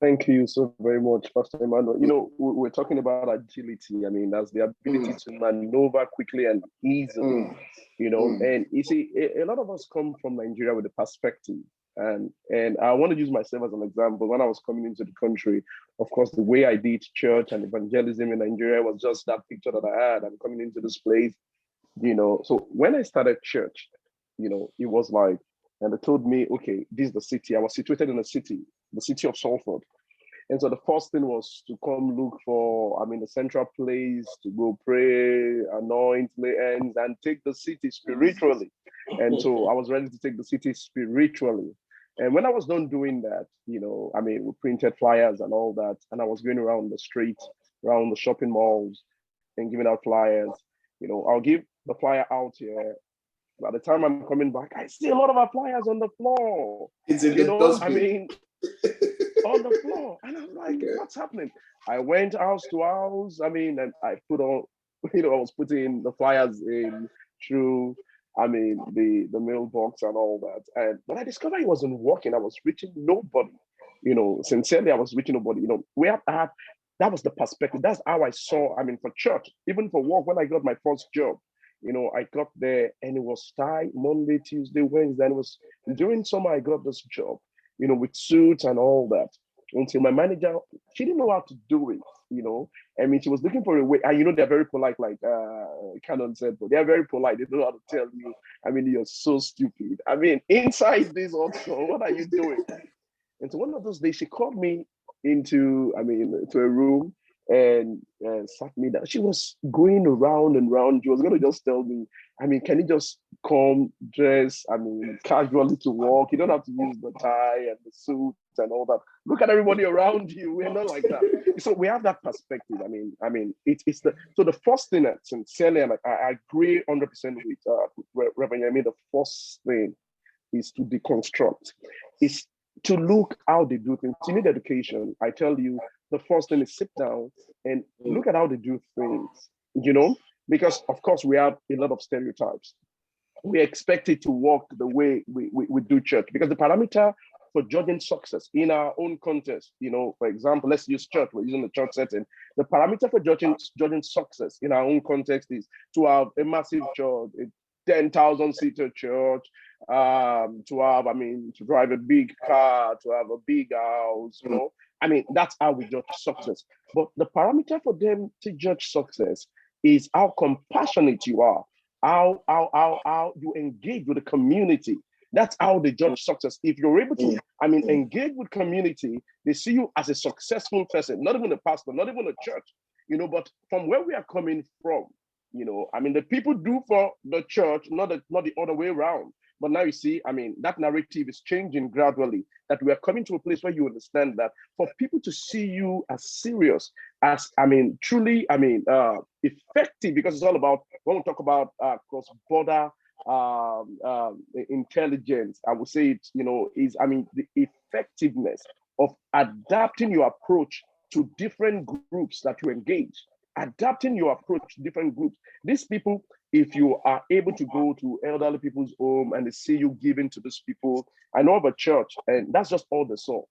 Thank you so very much, Pastor Emmanuel. We're talking about agility. I mean, that's the ability to maneuver quickly and easily, and you see, a lot of us come from Nigeria with a perspective. And I want to use myself as an example. When I was coming into the country, of course, the way I did church and evangelism in Nigeria was just that picture that I had. I'm coming into this place. So when I started church, it was like, and they told me, okay, this is the city. I was situated in the city of Salford. And so the first thing was to come look for, the central place to go pray, anoint, lay hands, and take the city spiritually. And so I was ready to take the city spiritually. And when I was done doing that, we printed flyers and all that. And I was going around the street, around the shopping malls and giving out flyers. I'll give the flyer out here By the time I'm coming back, I see a lot of our flyers on the floor. It's in the I dustbin. mean, on the floor. And I'm like, what's happening? I went house to house. I mean, and I put on, I was putting the flyers in through, I mean, the mailbox and all that. And but I discovered it wasn't working. I was reaching nobody. Sincerely, I was reaching nobody. That was the perspective. That's how I saw, I mean, for church, even for work, when I got my first job, I got there and it was tight Monday, Tuesday, Wednesday. And it was during summer I got this job, with suits and all that. Until my manager, she didn't know how to do it. I mean, she was looking for a way, and they're very polite, like Canon said, but they're very polite. They don't know how to tell you, I mean, you're so stupid. I mean, inside this also, what are you doing? And so one of those days, she called me to a room and sat me down. She was going around and round. She was going to just tell me, I mean, can you just come dress, I mean, casually to work? You don't have to use the tie and the suit and all that. Look at everybody around you. We're not like that. So we have that perspective. I mean, it's the first thing that sincerely, and I agree 100% with Reverend Yemi, the first thing is to deconstruct. Is to look how they do things. You need education. I tell you, the first thing is sit down and look at how they do things, because of course we have a lot of stereotypes. We expect it to work the way we do church, because the parameter for judging success in our own context, for example, let's use church, we're using the church setting. The parameter for judging success in our own context is to have a massive church, a 10,000 seater church, to drive a big car, to have a big house, I mean, that's how we judge success. But the parameter for them to judge success is how compassionate you are, how you engage with the community. That's how they judge success. If you're able to, engage with community, they see you as a successful person, not even a pastor, not even a church, but from where we are coming from, the people do for the church, not the other way around. But now you see, that narrative is changing gradually, that we are coming to a place where you understand that for people to see you as serious, as, truly, effective, because it's all about, when we talk about cross-border intelligence, I would say it, is, the effectiveness of adapting your approach to different groups that you engage, adapting your approach to different groups. These people, if you are able to go to elderly people's home and they see you giving to these people, I know of a church, and that's just all they saw.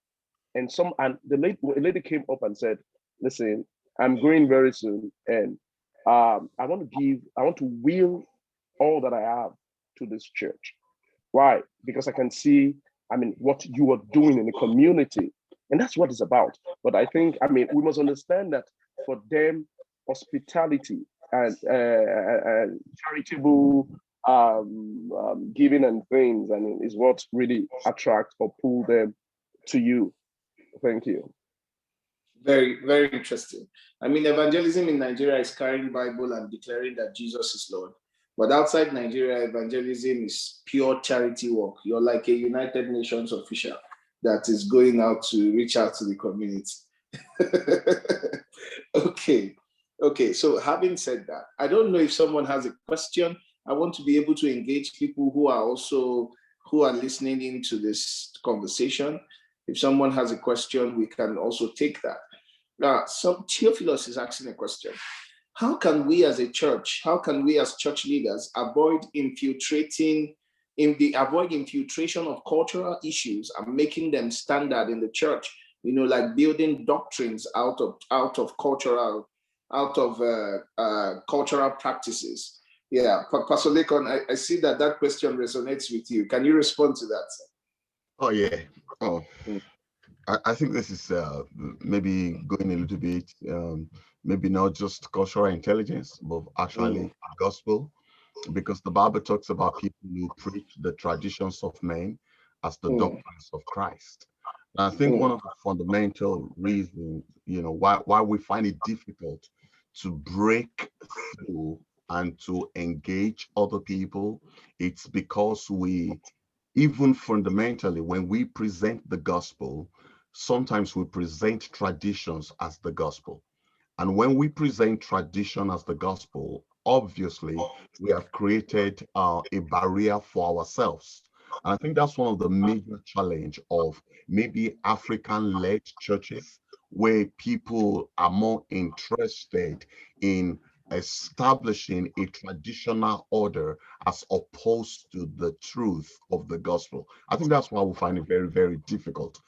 And the lady came up and said, listen, I'm going very soon, and I want to will all that I have to this church. Why? Because I can see, what you are doing in the community. And that's what it's about. But I think, we must understand that for them, hospitality and charitable giving and things, is what really attracts or pull them to you. Thank you. Very, very interesting. Evangelism in Nigeria is carrying Bible and declaring that Jesus is Lord. But outside Nigeria, evangelism is pure charity work. You're like a United Nations official that is going out to reach out to the community. Okay. So having said that, I don't know if someone has a question. I want to be able to engage people who are listening into this conversation. If someone has a question, we can also take that. Now, Theophilus is asking a question. How can we as a church, as church leaders avoid infiltration of cultural issues and making them standard in the church? Like building doctrines out of cultural practices. Yeah, Pastor Lekon, I see that question resonates with you. Can you respond to that, sir? Oh yeah. I think this is maybe going a little bit, maybe not just cultural intelligence, but actually gospel, because the Bible talks about people who preach the traditions of men as the doctrines of Christ. And I think one of the fundamental reasons, why we find it difficult to break through and to engage other people, it's because even fundamentally, when we present the gospel, sometimes we present traditions as the gospel. And when we present tradition as the gospel, obviously we have created a barrier for ourselves. And I think that's one of the major challenge of maybe African-led churches, where people are more interested in establishing a traditional order as opposed to the truth of the gospel. I think that's why we find it very, very difficult.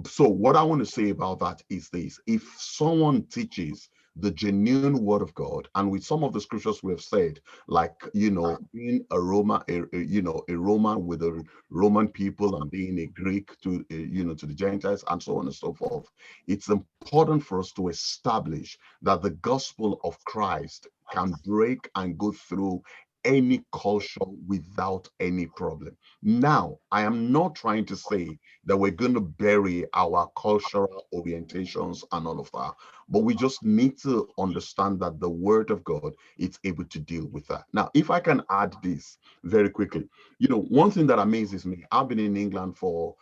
So what I want to say about that is this: if someone teaches the genuine word of God, and with some of the scriptures we have said, like, being a Roman, a Roman with the Roman people, and being a Greek to, to the Gentiles, and so on and so forth, it's important for us to establish that the gospel of Christ can break and go through any culture without any problem. Now, I am not trying to say that we're going to bury our cultural orientations and all of that, but we just need to understand that the word of God is able to deal with that. Now, if I can add this very quickly, one thing that amazes me, I've been in England for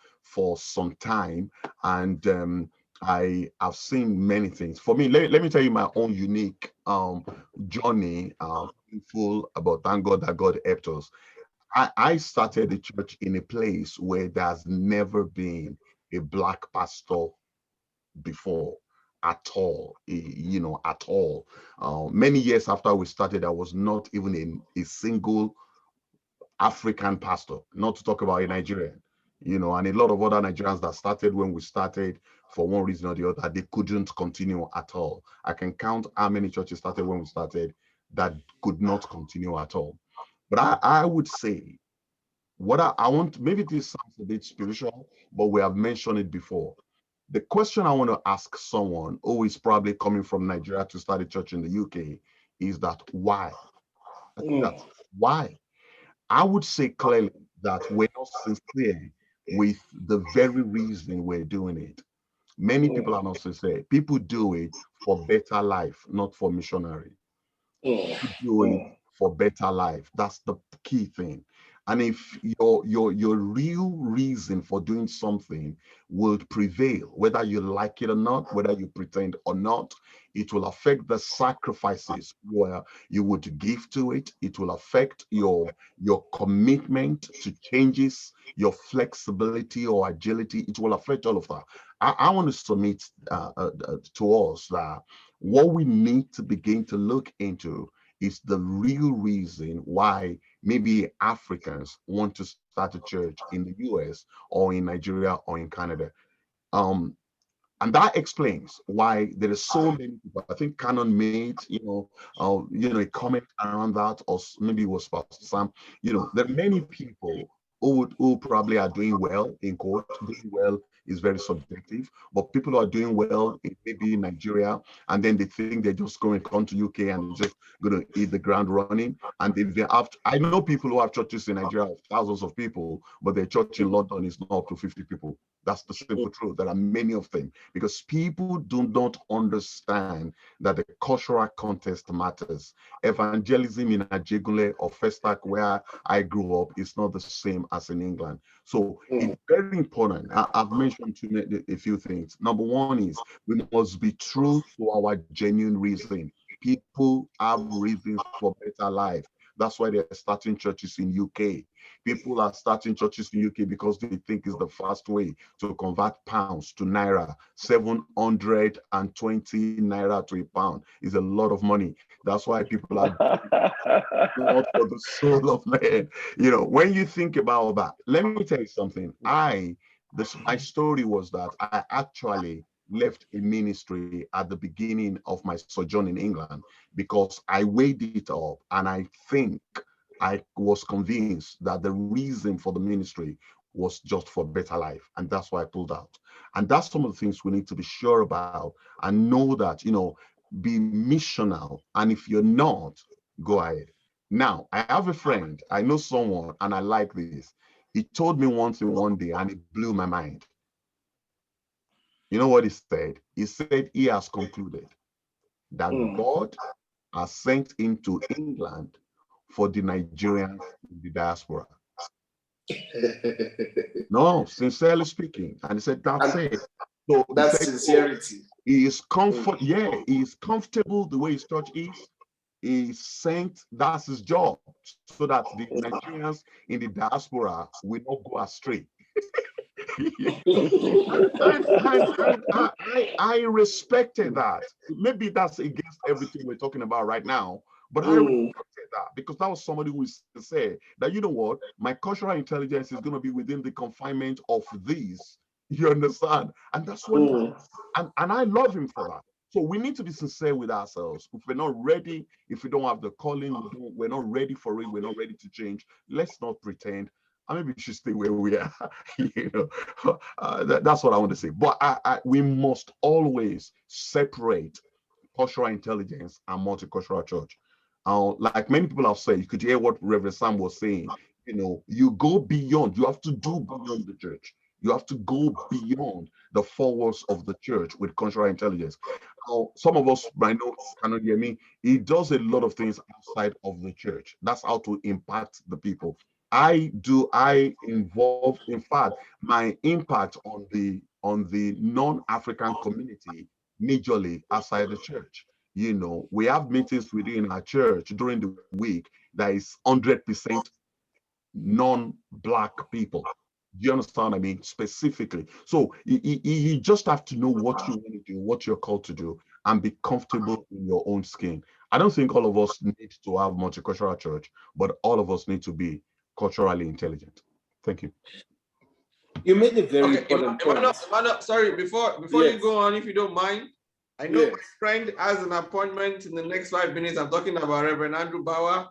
some time, and I have seen many things. For me, let me tell you my own unique journey, full about, thank God that God helped us. I started the church in a place where there's never been a black pastor before at all, at all. Many years after we started, there was not even a single African pastor, not to talk about a Nigerian, and a lot of other Nigerians that started when we started, for one reason or the other, they couldn't continue at all. I can count how many churches started when we started that could not continue at all. But I would say, what I want, maybe this sounds a bit spiritual, but we have mentioned it before. The question I want to ask someone who is probably coming from Nigeria to start a church in the UK is that why? I think that's why. I would say clearly that we're not sincere with the very reason we're doing it. Many people are not sincere. People do it for better life, not for missionary. People do it for better life. That's the key thing. And if your real reason for doing something will prevail, whether you like it or not, whether you pretend or not, it will affect the sacrifices where you would give to it. It will affect your commitment to changes, your flexibility or agility. It will affect all of that. I want to submit to us that what we need to begin to look into is the real reason why maybe Africans want to start a church in the US or in Nigeria or in Canada. And that explains why there are so many people. I think Canon made, a comment around that, or maybe it was Pastor Sam. There are many people who probably are doing well, in quote. Doing well is very subjective, but people who are doing well in maybe in Nigeria, and then they think they're just going to come to UK and just going to hit the ground running. And they have, I know people who have churches in Nigeria of thousands of people, but their church in London is not up to 50 people. That's the simple truth. There are many of them because people do not understand that the cultural context matters. Evangelism in Ajegunle or Festac, where I grew up, is not the same as in England. So it's very important. I've mentioned a few things. Number one is we must be true to our genuine reason. People have reasons for better life. That's why they're starting churches in UK. People are starting churches in UK because they think it's the fast way to convert pounds to naira. 720 naira to a pound is a lot of money. That's why people are not for the soul of man. When you think about that, let me tell you something. My story was that I actually left a ministry at the beginning of my sojourn in England because I weighed it up, and I think I was convinced that the reason for the ministry was just for better life, and that's why I pulled out. And that's some of the things we need to be sure about and know that, be missional, and if you're not, go ahead. Now, I have a friend, I know someone, and I like this. He told me one thing one day, and it blew my mind. You know what he said? He said he has concluded that God has sent him to England for the Nigerians in the diaspora. No, sincerely speaking. And he said, that's it. So that's sincerity. He is he is comfortable the way his church is. he sent, that's his job, so that the Nigerians in the diaspora will not go astray. I respected that. Maybe that's against everything we're talking about right now, but I respected that because that was somebody who said that, you know what, my cultural intelligence is going to be within the confinement of these. You understand? And that's what, and I love him for that. So we need to be sincere with ourselves. If we're not ready, if we don't have the calling, we're not ready for it, we're not ready to change, let's not pretend. And maybe we should stay where we are. You know, that's what I want to say. But we must always separate cultural intelligence and multicultural church. Like many people have said, you could hear what Reverend Sam was saying. You know, you go beyond. You have to do beyond the church. You have to go beyond the four walls of the church with cultural intelligence. Some of us might know, cannot hear me. He does a lot of things outside of the church. That's how to impact the people. I involve, in fact, my impact on the non-African community majorly outside the church. You know, we have meetings within our church during the week that is 100% non-Black people. Do you understand what I mean? Specifically. So you just have to know what you want to do, what you're called to do, and be comfortable in your own skin. I don't think all of us need to have multicultural church, but all of us need to be culturally intelligent. Thank you. You made a very important point. Emmanuel, sorry, before you go on, if you don't mind, I know my friend has an appointment in the next 5 minutes. I'm talking about Reverend Andrew Bauer.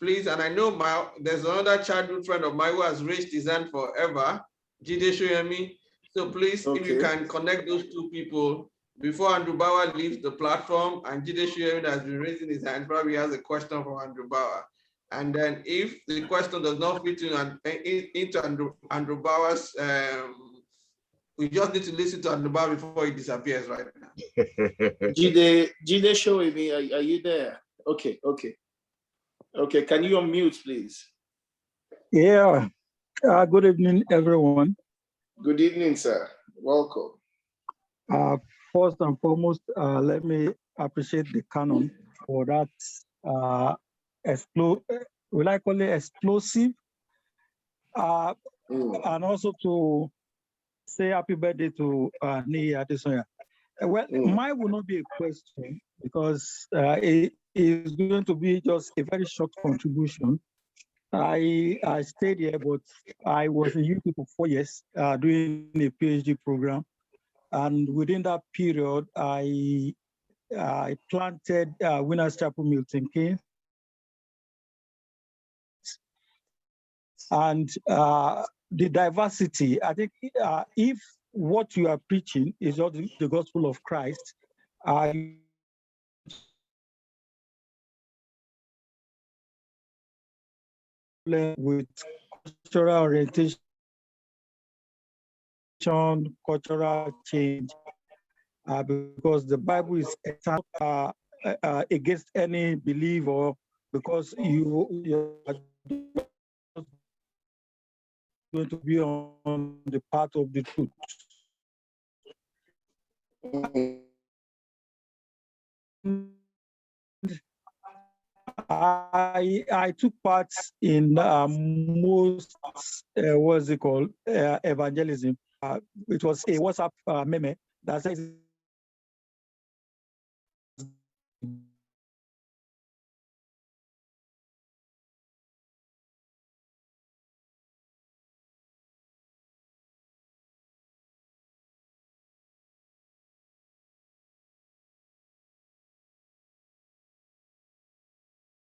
Please, and I know there's another childhood friend of mine who has raised his hand forever, Jide Shoyemi. So please, if you can connect those two people before Andrew Bauer leaves the platform, and Jide Shoyemi has been raising his hand, probably has a question for Andrew Bauer. And then if the question does not fit into Andrew Bauer's, we just need to listen to Andrew Bauer before he disappears right now. Jide Shoyemi, are you there? Okay. Can you unmute, please? Yeah. Good evening, everyone. Good evening, sir. Welcome. First and foremost, let me appreciate the canon for that will I call it explosive? And also to say happy birthday to Niyi Adesanya. Well, mine will not be a question because it is going to be just a very short contribution. I stayed here, but I was in UK for 4 years doing a PhD program. And within that period, I planted Winners Chapel, Milton Keynes. And the diversity, I think if what you are preaching is not the gospel of Christ, with cultural orientation, cultural change, because the Bible is against any belief, or because you're going to be on the path of the truth. I took part in most, what's it called, evangelism. It was a WhatsApp meme that says